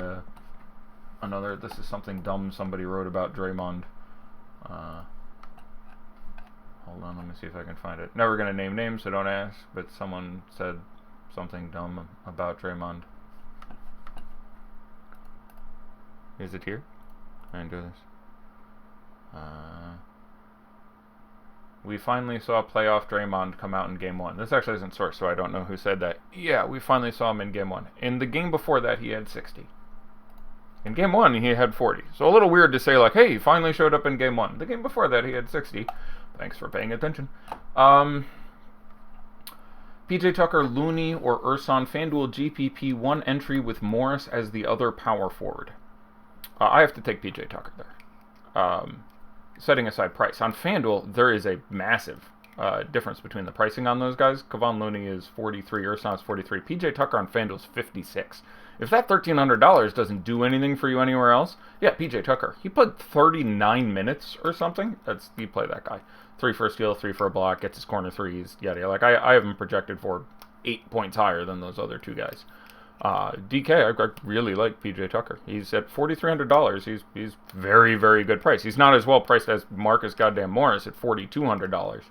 another. This is something dumb somebody wrote about Draymond. Hold on, let me see if I can find it. Never gonna name names, so don't ask. But someone said something dumb about Draymond. Is it here? I didn't do this. We finally saw playoff Draymond come out in Game 1. This actually isn't sourced, so I don't know who said that. Yeah, we finally saw him in Game 1. In the game before that, he had 60. In Game 1, he had 40. So a little weird to say, like, hey, he finally showed up in Game 1. The game before that, he had 60. Thanks for paying attention. PJ Tucker, Looney, or Urson FanDuel GPP, one entry with Morris as the other power forward. I have to take PJ Tucker there. Setting aside price. On FanDuel, there is a massive difference between the pricing on those guys. Kevon Looney is 43, Urson's 43. PJ Tucker on FanDuel is 56. If that $1,300 doesn't do anything for you anywhere else, yeah, PJ Tucker. He played 39 minutes or something. You play that guy. 3 for a steal, 3 for a block, gets his corner threes, yada. Like, I have him projected for 8 points higher than those other two guys. DK, I really like PJ Tucker. He's at $4,300. He's very, very good price. He's not as well priced as Marcus goddamn Morris at $4,200.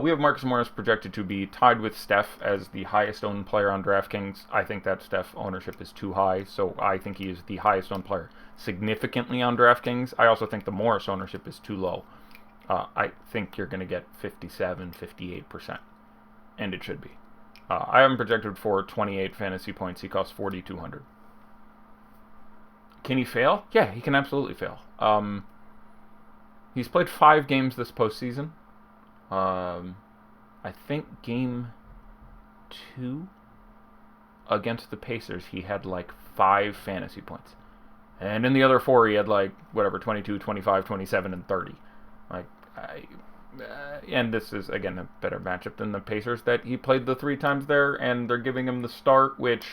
We have Marcus Morris projected to be tied with Steph as the highest owned player on DraftKings. I think that Steph ownership is too high, so I think he is the highest owned player significantly on DraftKings. I also think the Morris ownership is too low. I think you're going to get 57, 58%, and it should be. I have him projected for 28 fantasy points. He costs $4,200. Can he fail? Yeah, he can absolutely fail. He's played 5 games this postseason. I think game 2 against the Pacers, he had like 5 fantasy points. And in the other 4, he had like, 22, 25, 27, and 30. And this is, again, a better matchup than the Pacers that he played the 3 times there, and they're giving him the start, which,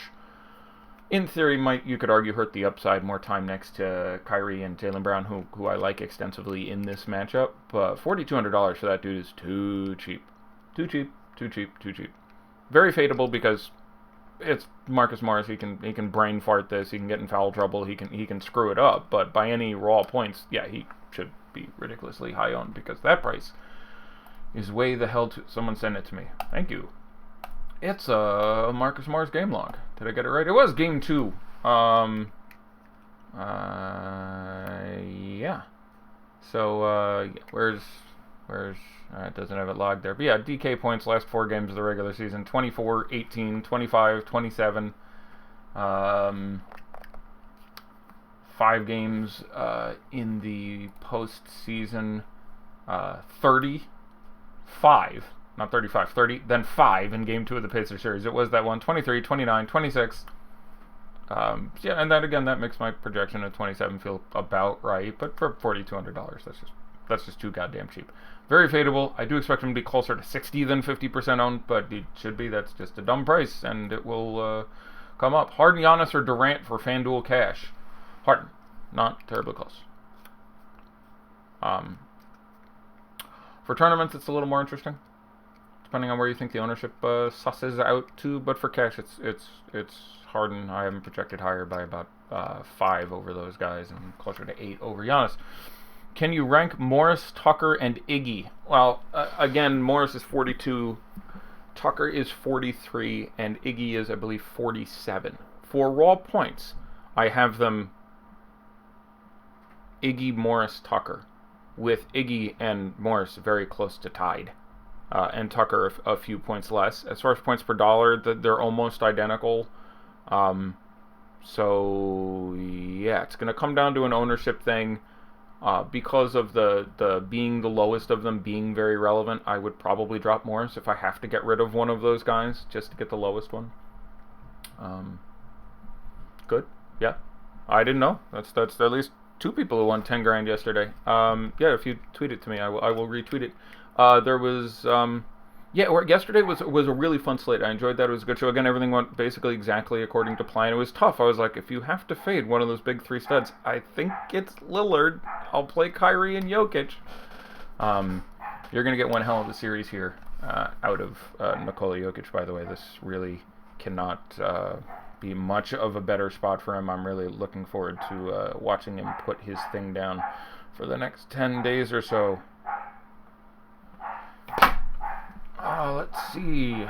in theory, you could argue, hurt the upside. More time next to Kyrie and Jaylen Brown, who I like extensively in this matchup. But $4,200 for that dude is too cheap. Too cheap. Very fadeable because it's Marcus Morris. He can brain fart this. He can get in foul trouble. He can screw it up. But by any raw points, yeah, he should be ridiculously high owned because that price is way the hell to... Someone sent it to me. Thank you. It's a Marcus Morris game log. Did I get it right? It was game 2. Yeah. So, where's... it doesn't have it logged there. But yeah, DK points last 4 games of the regular season. 24, 18, 25, 27. 5 games in the postseason. 35. Not 35, 30. Then 5 in game 2 of the Pacers series. It was that one. 23, 29, 26. Yeah, and that makes my projection of 27 feel about right. But for $4,200, that's just too goddamn cheap. Very fadeable. I do expect him to be closer to 60 than 50% owned, but it should be. That's just a dumb price, and it will come up. Harden, Giannis, or Durant for FanDuel cash? Harden. Not terribly close. For tournaments, it's a little more interesting, depending on where you think the ownership susses out to. But for cash, it's Harden. I haven't projected higher by about 5 over those guys, and closer to 8 over Giannis. Can you rank Morris, Tucker, and Iggy? Well, again, Morris is 42, Tucker is 43, and Iggy is, I believe, 47. For raw points, I have them Iggy, Morris, Tucker, with Iggy and Morris very close to tied, and Tucker a few points less. As far as points per dollar, they're almost identical. So, yeah, it's going to come down to an ownership thing. Because of the being the lowest of them being very relevant, I would probably drop Morris if I have to get rid of one of those guys just to get the lowest one. Good. Yeah. I didn't know. That's at least 2 people who won 10 grand yesterday. Yeah, if you tweet it to me, I will retweet it. There was yesterday was a really fun slate. I enjoyed that. It was a good show. Again, everything went basically exactly according to plan. It was tough. I was like, if you have to fade one of those big 3 studs, I think it's Lillard. I'll play Kyrie and Jokic. You're going to get one hell of a series here out of Nikola Jokic, by the way. This really cannot be much of a better spot for him. I'm really looking forward to watching him put his thing down for the next 10 days or so. Let's see.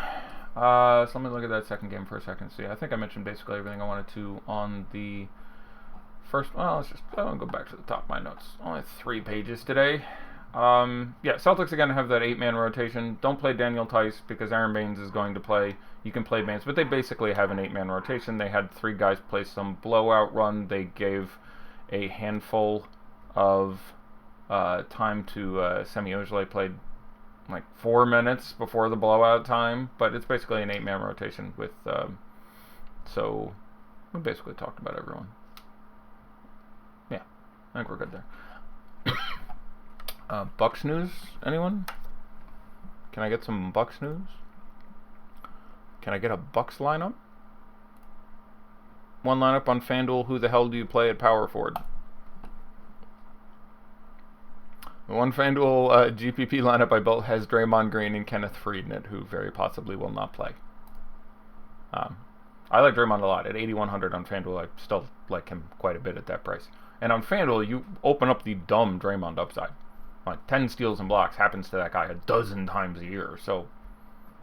So let me look at that second game for a second. See, I think I mentioned basically everything I wanted to on the first. Well, I'll go back to the top of my notes. Only 3 pages today. Yeah, Celtics again have that 8-man rotation. Don't play Daniel Tice because Aaron Baines is going to play. You can play Baines, but they basically have an 8-man rotation. They had 3 guys play some blowout run. They gave a handful of time to Semi Ojeleye, played like 4 minutes before the blowout time, but it's basically an 8-man rotation with. So we basically talked about everyone. Yeah, I think we're good there. Bucks news, anyone? Can I get some Bucks news? Can I get a Bucks lineup? One lineup on FanDuel. Who the hell do you play at power forward? The one FanDuel GPP lineup I built has Draymond Green and Kenneth Faried in it, who very possibly will not play. I like Draymond a lot. At 8,100 on FanDuel, I still like him quite a bit at that price. And on FanDuel, you open up the dumb Draymond upside. Like 10 steals and blocks happens to that guy a dozen times a year. So,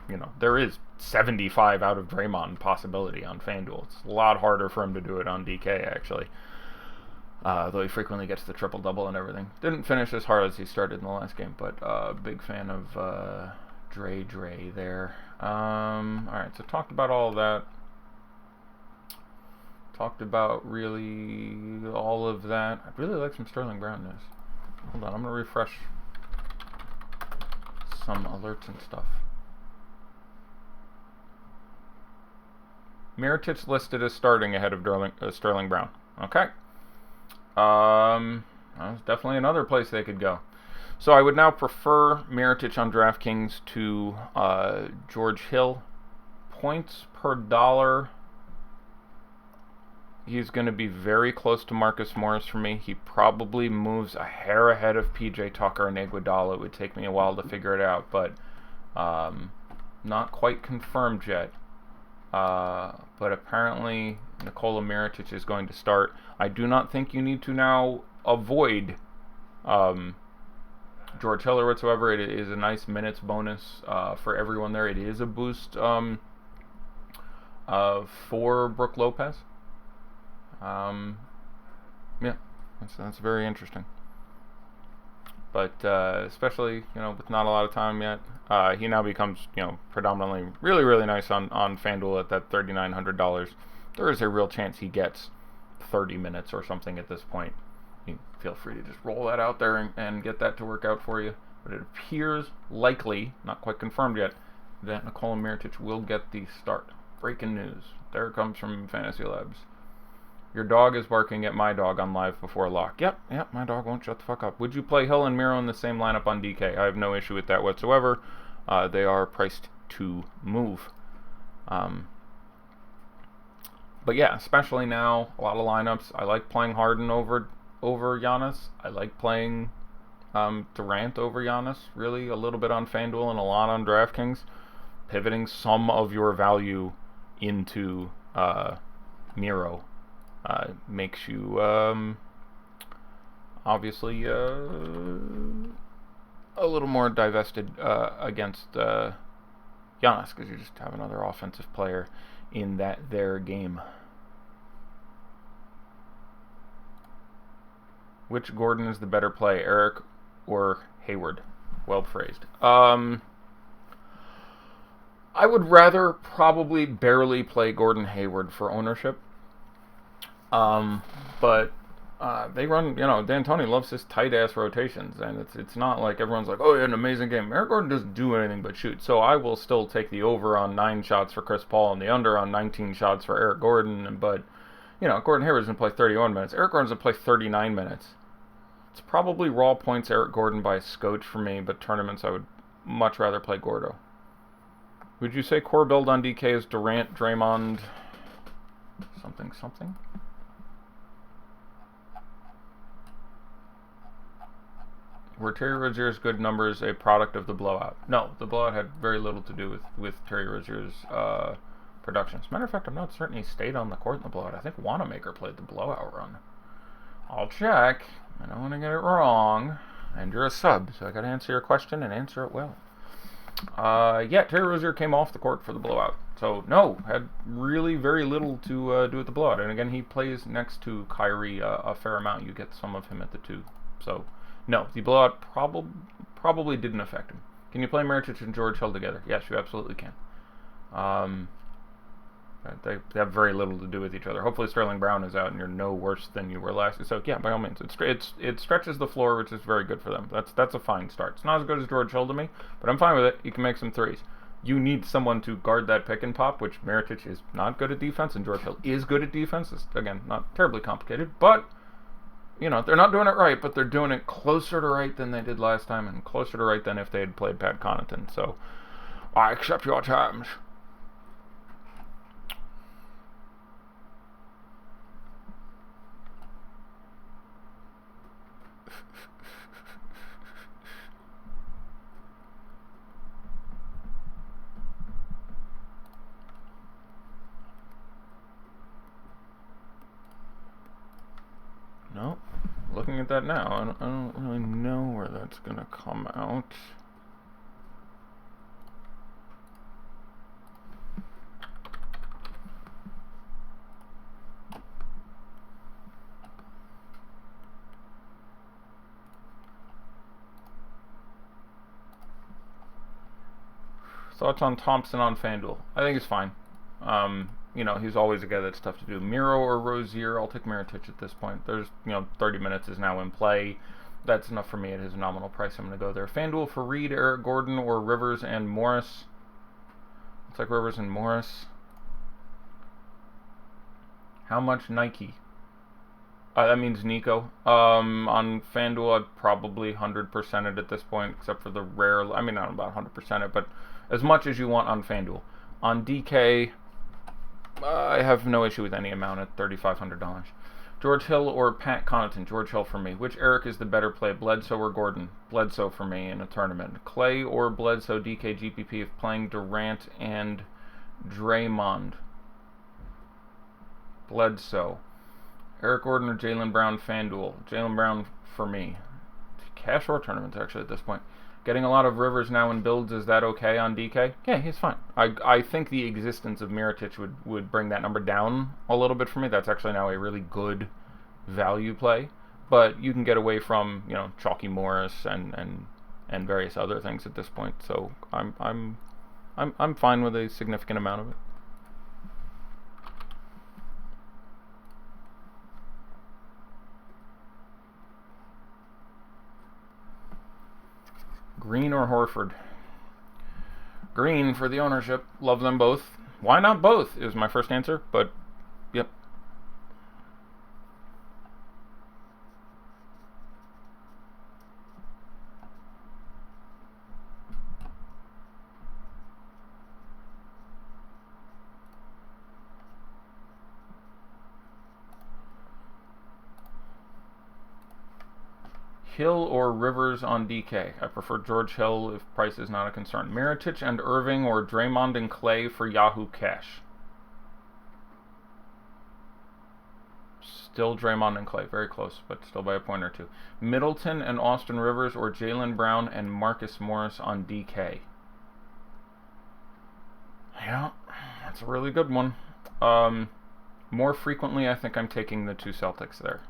you know, there is 75 out of Draymond possibility on FanDuel. It's a lot harder for him to do it on DK, actually. Though he frequently gets the triple-double and everything. Didn't finish as hard as he started in the last game, but big fan of Dre there. Alright, so talked about all of that. Talked about really all of that. I'd really like some Sterling Brown news. Hold on, I'm going to refresh some alerts and stuff. Mirotic listed as starting ahead of Sterling Brown. Okay. That's definitely another place they could go. So I would now prefer Mirotic on DraftKings to George Hill. Points per dollar. He's going to be very close to Marcus Morris for me. He probably moves a hair ahead of PJ Tucker and Iguodala. It would take me a while to figure it out, but not quite confirmed yet. But apparently Nikola Mirotic is going to start. I do not think you need to now avoid George Hill or whatsoever. It is a nice minutes bonus for everyone there. It is a boost for Brook Lopez. Yeah, that's very interesting. But especially, you know, with not a lot of time yet, he now becomes, you know, predominantly really, really nice on FanDuel at that $3,900. There is a real chance he gets 30 minutes or something at this point. You feel free to just roll that out there and get that to work out for you. But it appears likely, not quite confirmed yet, that Nikola Mirotic will get the start. Breaking news. There it comes from Fantasy Labs. Your dog is barking at my dog on live before lock. Yep, my dog won't shut the fuck up. Would you play Hill and Miro in the same lineup on DK? I have no issue with that whatsoever. They are priced to move. But yeah, especially now, a lot of lineups. I like playing Harden over Giannis. I like playing Durant over Giannis. Really, a little bit on FanDuel and a lot on DraftKings. Pivoting some of your value into Miro. Makes you obviously a little more divested against Giannis because you just have another offensive player in their game. Which Gordon is the better play, Eric or Hayward? Well phrased. I would rather probably barely play Gordon Hayward for ownership. But they run, you know, D'Antoni loves his tight-ass rotations, and it's not like everyone's like, oh, he had an amazing game. Eric Gordon doesn't do anything but shoot, so I will still take the over on 9 shots for Chris Paul and the under on 19 shots for Eric Gordon, but, you know, Gordon Hayward's going to play 31 minutes. Eric Gordon's going to play 39 minutes. It's probably raw points Eric Gordon by a scotch for me, but tournaments I would much rather play Gordo. Would you say core build on DK is Durant, Draymond, something? Were Terry Rozier's good numbers a product of the blowout? No, the blowout had very little to do with Terry Rozier's production. As a matter of fact, I'm not certain he stayed on the court in the blowout. I think Wanamaker played the blowout run. I'll check. I don't want to get it wrong. And you're a sub, so I got to answer your question and answer it well. Yeah, Terry Rozier came off the court for the blowout. So, no, had really very little to do with the blowout. And again, he plays next to Kyrie a fair amount. You get some of him at the 2. So, No, the blowout probably didn't affect him. Can you play Mirotic and George Hill together? Yes, you absolutely can. They have very little to do with each other. Hopefully Sterling Brown is out and you're no worse than you were last. So yeah, by all means, it stretches the floor, which is very good for them. That's a fine start. It's not as good as George Hill to me, but I'm fine with it. You can make some threes. You need someone to guard that pick and pop, which Mirotic is not good at defense, and George Hill is good at defense. It's, again, not terribly complicated, but you know, they're not doing it right, but they're doing it closer to right than they did last time, and closer to right than if they had played Pat Connaughton. So I accept your terms. No, looking at that now, I don't really know where that's going to come out. Thoughts on Thompson on FanDuel? I think he's fine. You know, he's always a guy that's tough to do. Miro or Rozier, I'll take Mirotic at this point. There's, 30 minutes is now in play. That's enough for me at his nominal price. I'm going to go there. FanDuel for Reed, Eric Gordon, or Rivers and Morris. It's like Rivers and Morris. How much Nike? That means Nico. On FanDuel, I'd probably 100% it at this point, except for the rare. I mean, not about 100% it, but as much as you want on FanDuel. On DK, I have no issue with any amount at $3,500. George Hill or Pat Connaughton? George Hill for me. Which Eric is the better play, Bledsoe or Gordon? Bledsoe for me in a tournament. Clay or Bledsoe, DK, GPP if playing Durant and Draymond? Bledsoe. Eric Gordon or Jaylen Brown, FanDuel? Jaylen Brown for me. Cash or tournaments, actually, at this point. Getting a lot of Rivers now in builds, is that okay on DK? Yeah, he's fine. I think the existence of Mirotic would bring that number down a little bit for me. That's actually now a really good value play. But you can get away from, Chalky Morris and various other things at this point. So I'm fine with a significant amount of it. Green or Horford? Green for the ownership. Love them both. Why not both is my first answer, but yep. Hill or Rivers on DK? I prefer George Hill if price is not a concern. Mirotic and Irving or Draymond and Clay for Yahoo Cash? Still Draymond and Clay. Very close, but still by a point or two. Middleton and Austin Rivers or Jaylen Brown and Marcus Morris on DK? Yeah, that's a really good one. More frequently, I think I'm taking the two Celtics there.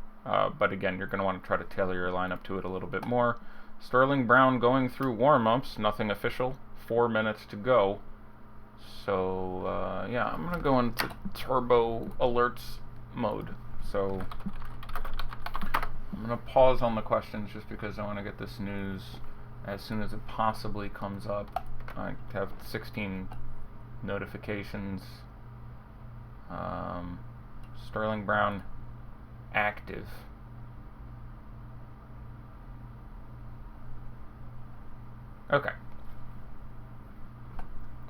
But again, you're going to want to try to tailor your lineup to it a little bit more. Sterling Brown going through warm-ups, nothing official. 4 minutes to go. So, yeah, I'm going to go into turbo alerts mode. So, I'm going to pause on the questions just because I want to get this news as soon as it possibly comes up. I have 16 notifications. Sterling Brown active. Okay.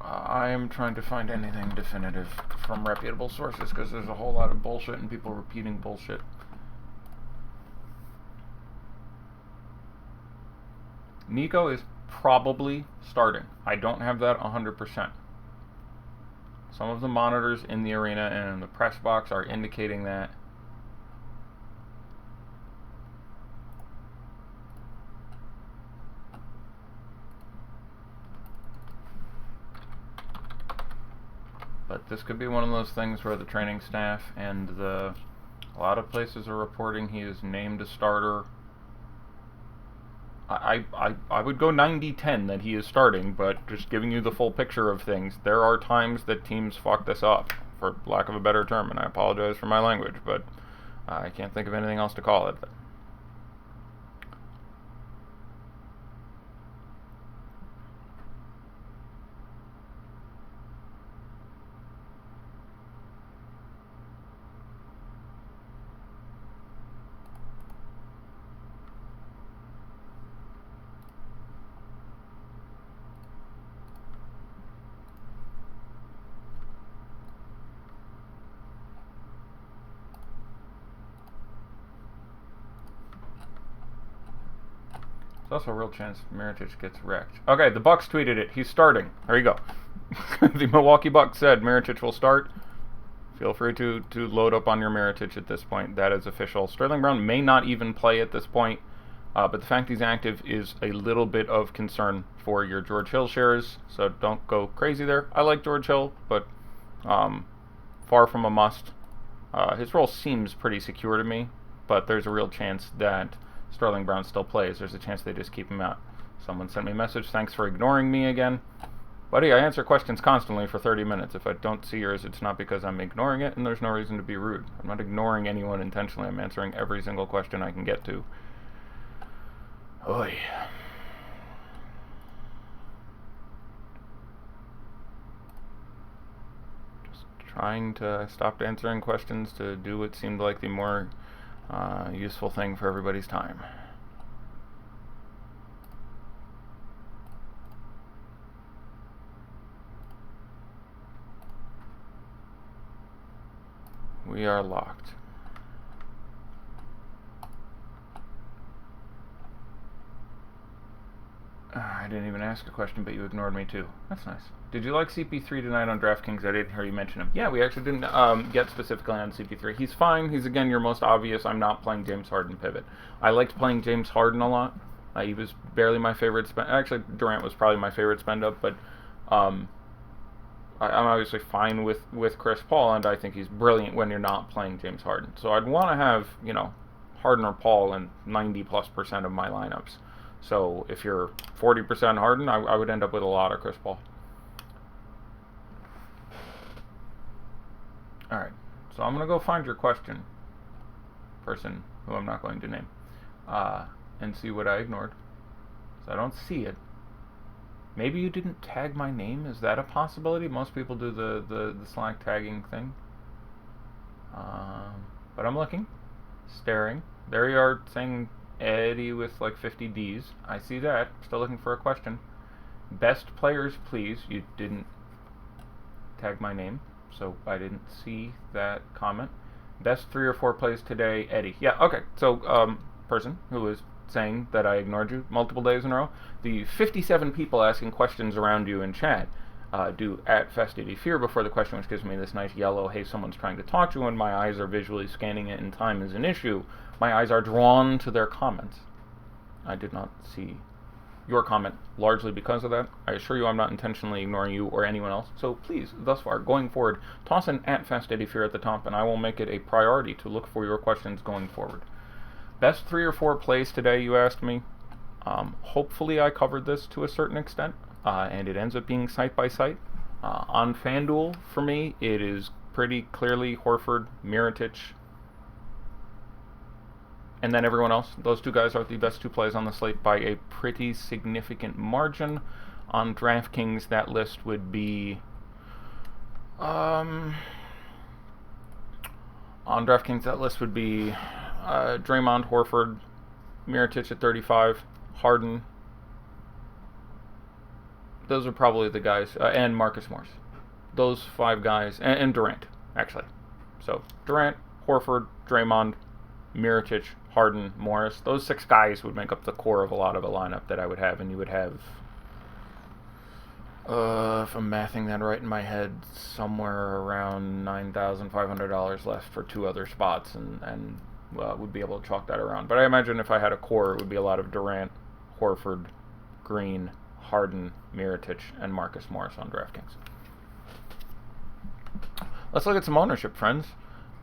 I am trying to find anything definitive from reputable sources because there's a whole lot of bullshit and people repeating bullshit. Nico is probably starting. I don't have that 100%. Some of the monitors in the arena and in the press box are indicating that. But this could be one of those things where the training staff and a lot of places are reporting he is named a starter. I would go 90-10 that he is starting, but just giving you the full picture of things, there are times that teams fuck this up, for lack of a better term, and I apologize for my language, but I can't think of anything else to call it. There's also a real chance Mirotic gets wrecked. Okay, the Bucks tweeted it. He's starting. There you go. The Milwaukee Bucks said Mirotic will start. Feel free to load up on your Mirotic at this point. That is official. Sterling Brown may not even play at this point, but the fact he's active is a little bit of concern for your George Hill shares, so don't go crazy there. I like George Hill, but far from a must. His role seems pretty secure to me, but there's a real chance that Sterling Brown still plays. There's a chance they just keep him out. Someone sent me a message. Thanks for ignoring me again. Buddy, I answer questions constantly for 30 minutes. If I don't see yours, it's not because I'm ignoring it, and there's no reason to be rude. I'm not ignoring anyone intentionally. I'm answering every single question I can get to. Oy. Just trying to stop answering questions to do what seemed like the more useful thing for everybody's time. We are locked. I didn't even ask a question, but you ignored me too. That's nice. Did you like CP3 tonight on DraftKings? I didn't hear you mention him. Yeah, we actually didn't get specifically on CP3. He's fine. He's, again, your most obvious. I'm not playing James Harden pivot. I liked playing James Harden a lot. He was barely my favorite spend. Actually, Durant was probably my favorite spend up, but I'm obviously fine with Chris Paul, and I think he's brilliant when you're not playing James Harden. So I'd want to have, Harden or Paul in 90+% of my lineups. So if you're 40% Harden, I would end up with a lot of Chris Paul. Alright, so I'm going to go find your question, person who I'm not going to name, and see what I ignored. So I don't see it. Maybe you didn't tag my name. Is that a possibility? Most people do the Slack tagging thing. But I'm looking, staring. There you are saying Eddie with like 50 Ds. I see that. Still looking for a question. Best players, please. You didn't tag my name, so I didn't see that comment. Best 3 or 4 plays today, Eddie. Yeah, okay. So, person who is saying that I ignored you multiple days in a row. The 57 people asking questions around you in chat do at FastDDFear before the question, which gives me this nice yellow, hey, someone's trying to talk to you, and my eyes are visually scanning it, and time is an issue. My eyes are drawn to their comments. I did not see your comment largely because of that. I assure you I'm not intentionally ignoring you or anyone else. So please, thus far, going forward, toss an at FastDDFear at the top, and I will make it a priority to look for your questions going forward. Best 3 or 4 plays today, you asked me. Hopefully I covered this to a certain extent, and it ends up being site by site. On FanDuel, for me, it is pretty clearly Horford, Mirotic, and then everyone else. Those 2 guys are the best 2 plays on the slate by a pretty significant margin. On DraftKings, that list would be... Draymond, Horford, Mirotic at 35, Harden. Those are probably the guys, and Marcus Morris. Those 5 guys, and Durant, actually. So, Durant, Horford, Draymond, Mirotic, Harden, Morris. Those 6 guys would make up the core of a lot of a lineup that I would have, and you would have, if I'm mathing that right in my head, somewhere around $9,500 left for 2 other spots, and would be able to chalk that around. But I imagine if I had a core, it would be a lot of Durant, Horford, Green, Harden, Mirotic, and Marcus Morris on DraftKings. Let's look at some ownership, friends.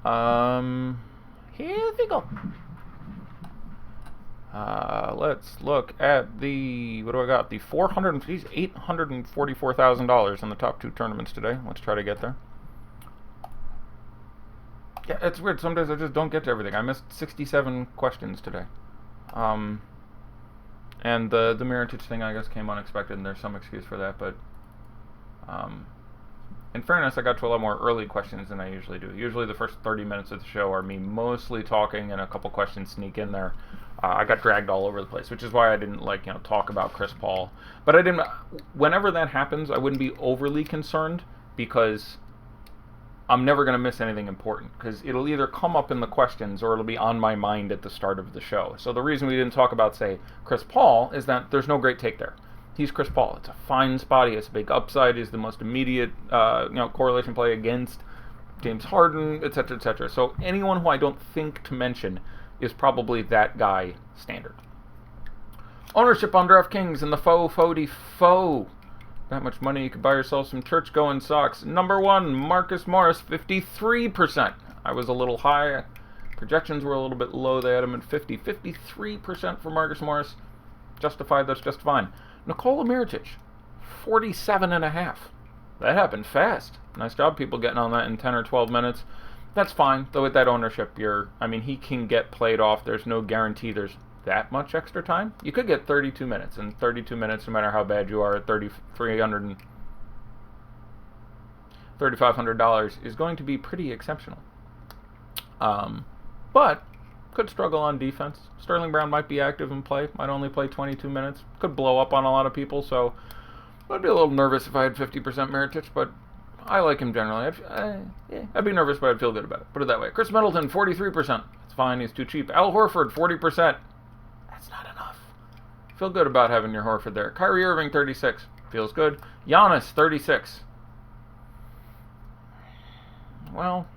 Here we go. Let's look at the, what do I got? The $844,000 in the top 2 tournaments today. Let's try to get there. Yeah, it's weird. Some days I just don't get to everything. I missed 67 questions today. And the Miritich thing, I guess, came unexpected, and there's some excuse for that, but in fairness, I got to a lot more early questions than I usually do. Usually the first 30 minutes of the show are me mostly talking and a couple questions sneak in there. I got dragged all over the place, which is why I didn't talk about Chris Paul. But I didn't. Whenever that happens, I wouldn't be overly concerned because I'm never going to miss anything important because it'll either come up in the questions or it'll be on my mind at the start of the show. So the reason we didn't talk about, say, Chris Paul is that there's no great take there. He's Chris Paul. It's a fine spot. He has a big upside. He's the most immediate correlation play against James Harden, etc., etc. So anyone who I don't think to mention is probably that guy standard. Ownership on DraftKings and the faux. That much money, you could buy yourself some church-going socks. Number 1, Marcus Morris, 53%. I was a little high. Projections were a little bit low. They had him at 50. 53% for Marcus Morris. Justified, that's just fine. Nikola Mirotic, 47.5. That happened fast. Nice job, people, getting on that in 10 or 12 minutes. That's fine, though with that ownership, he can get played off. There's no guarantee there's that much extra time. You could get 32 minutes, and 32 minutes, no matter how bad you are at $3,500, is going to be pretty exceptional. But could struggle on defense. Sterling Brown might be active in play. Might only play 22 minutes. Could blow up on a lot of people, so I'd be a little nervous if I had 50% Mirotic, but I like him generally. I'd be nervous, but I'd feel good about it. Put it that way. Chris Middleton, 43%. That's fine. He's too cheap. Al Horford, 40%. That's not enough. Feel good about having your Horford there. Kyrie Irving, 36. Feels good. Giannis, 36. Well,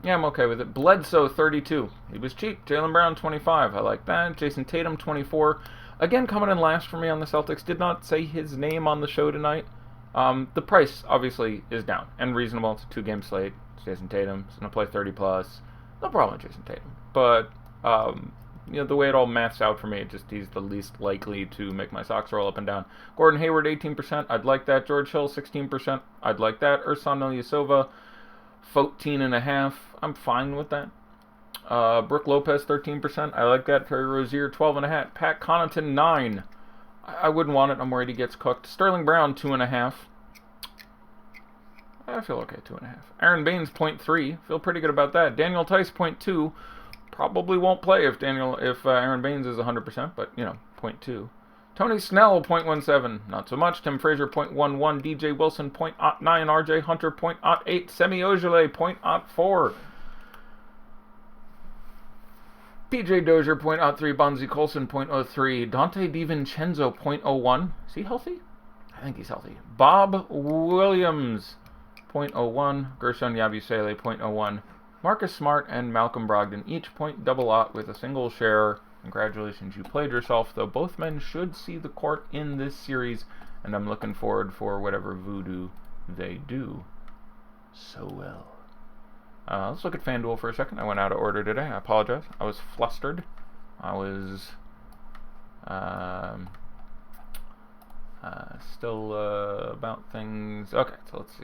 yeah, I'm okay with it. Bledsoe, 32. He was cheap. Jaylen Brown, 25. I like that. Jason Tatum, 24. Again, coming in last for me on the Celtics. Did not say his name on the show tonight. The price, obviously, is down and reasonable. It's a 2-game slate. It's Jason Tatum. He's going to play 30+. No problem with Jason Tatum. But, the way it all maths out for me, he's the least likely to make my socks roll up and down. Gordon Hayward, 18%. I'd like that. George Hill, 16%. I'd like that. Ersan Ilyasova, 14.5. I'm fine with that. Brook Lopez, 13%. I like that. Terry Rozier, 12.5. Pat Connaughton, 9. I wouldn't want it. I'm worried he gets cooked. Sterling Brown, 2.5. I feel okay, 2.5. Aaron Baines, 0.3. Feel pretty good about that. Daniel Tice, 0.2. Probably won't play if Aaron Baines is 100%, but 0.2. Tony Snell, 0.17. Not so much. Tim Frazier, 0.11. DJ Wilson, 0.09. RJ Hunter, 0.08. Semi Ojeleye, 0.04. PJ Dozier, 0.03. Bonzi Colson, 0.03. Dante DiVincenzo, 0.01. Is he healthy? I think he's healthy. Bob Williams, 0.01. Gershon Yabusele, 0.01. Marcus Smart and Malcolm Brogdon, each 0.00 with a single share. Congratulations, you played yourself, though both men should see the court in this series, and I'm looking forward for whatever voodoo they do so well. Let's look at FanDuel for a second. I went out of order today. I apologize. I was flustered. I was still about things. Okay, so let's see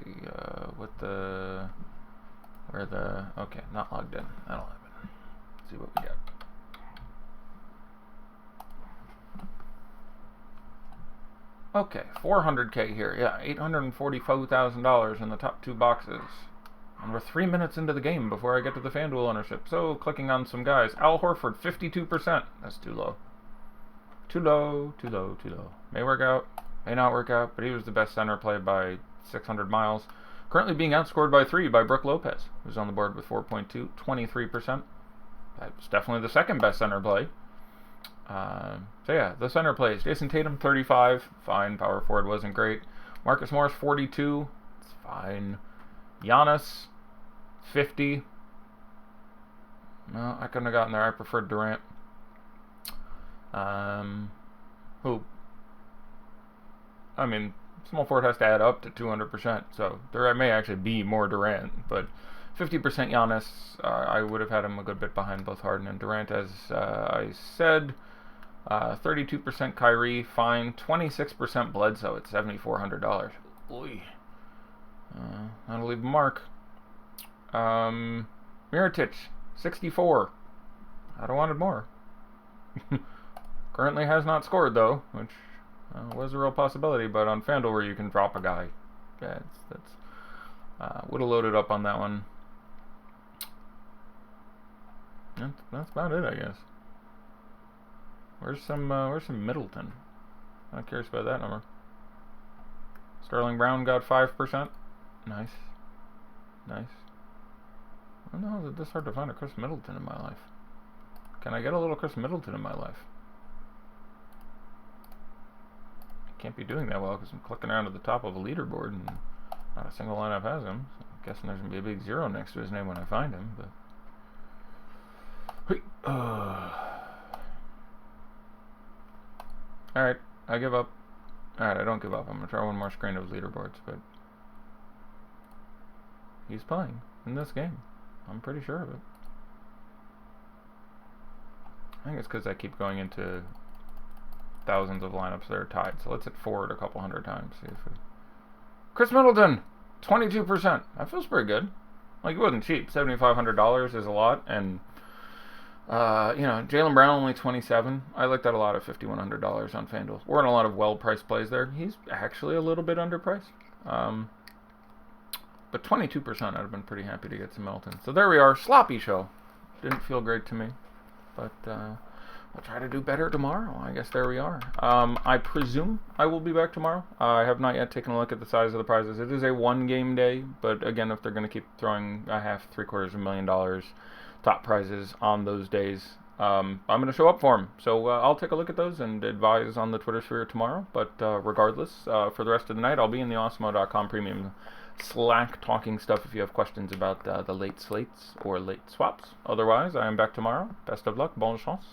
okay, not logged in. That'll happen. Let's see what we got. Okay, 400K here. Yeah, $844,000 in the top 2 boxes. And we're 3 minutes into the game before I get to the FanDuel ownership. So, clicking on some guys. Al Horford, 52%. That's too low. Too low. May work out, may not work out, but he was the best center play by 600 miles. Currently being outscored by 3 by Brook Lopez, who's on the board with 4.2, 23%. That's definitely the second best center play. So yeah, the center plays. Jason Tatum, 35. Fine. Power forward wasn't great. Marcus Morris, 42. It's fine. Giannis, 50. No, I couldn't have gotten there. I preferred Durant. Small forward has to add up to 200%, so Durant may actually be more Durant, but 50% Giannis. I would have had him a good bit behind both Harden and Durant, as I said. 32% Kyrie, fine. 26% Bledsoe at $7,400. Oy. That'll leave a mark. Mirotic, 64. I'd have wanted more. Currently has not scored, though, which was a real possibility, but on FanDuel where you can drop a guy, that's would have loaded up on that one. That's about it, I guess. Where's some Middleton? I'm curious about that number. Sterling Brown got 5%. Nice. Nice. I don't know, is it this hard to find a Chris Middleton in my life? Can I get a little Chris Middleton in my life? I can't be doing that well because I'm clicking around to the top of a leaderboard and not a single lineup has him. So I'm guessing there's going to be a big 0 next to his name when I find him. But alright, I give up. Alright, I don't give up. I'm going to try one more screen of leaderboards, but he's playing in this game. I'm pretty sure of it. I think it's because I keep going into thousands of lineups that are tied. So let's hit forward a couple hundred times. See if we... Chris Middleton, 22%. That feels pretty good. Like, it wasn't cheap. $7,500 is a lot, and Jaylen Brown only 27. I like that a lot at $5,100 on FanDuel. We're in a lot of well-priced plays there. He's actually a little bit underpriced. But 22%, I'd have been pretty happy to get some Middleton. So there we are. Sloppy show. Didn't feel great to me. But I'll try to do better tomorrow. I guess there we are. I presume I will be back tomorrow. I have not yet taken a look at the size of the prizes. It is a one-game day. But again, if they're going to keep throwing a half, $750,000 top prizes on those days, I'm going to show up for them. So I'll take a look at those and advise on the Twitter sphere tomorrow. But regardless, for the rest of the night, I'll be in the Awesemo.com premium Slack talking stuff if you have questions about the late slates or late swaps. Otherwise, I am back tomorrow. Best of luck. Bonne chance.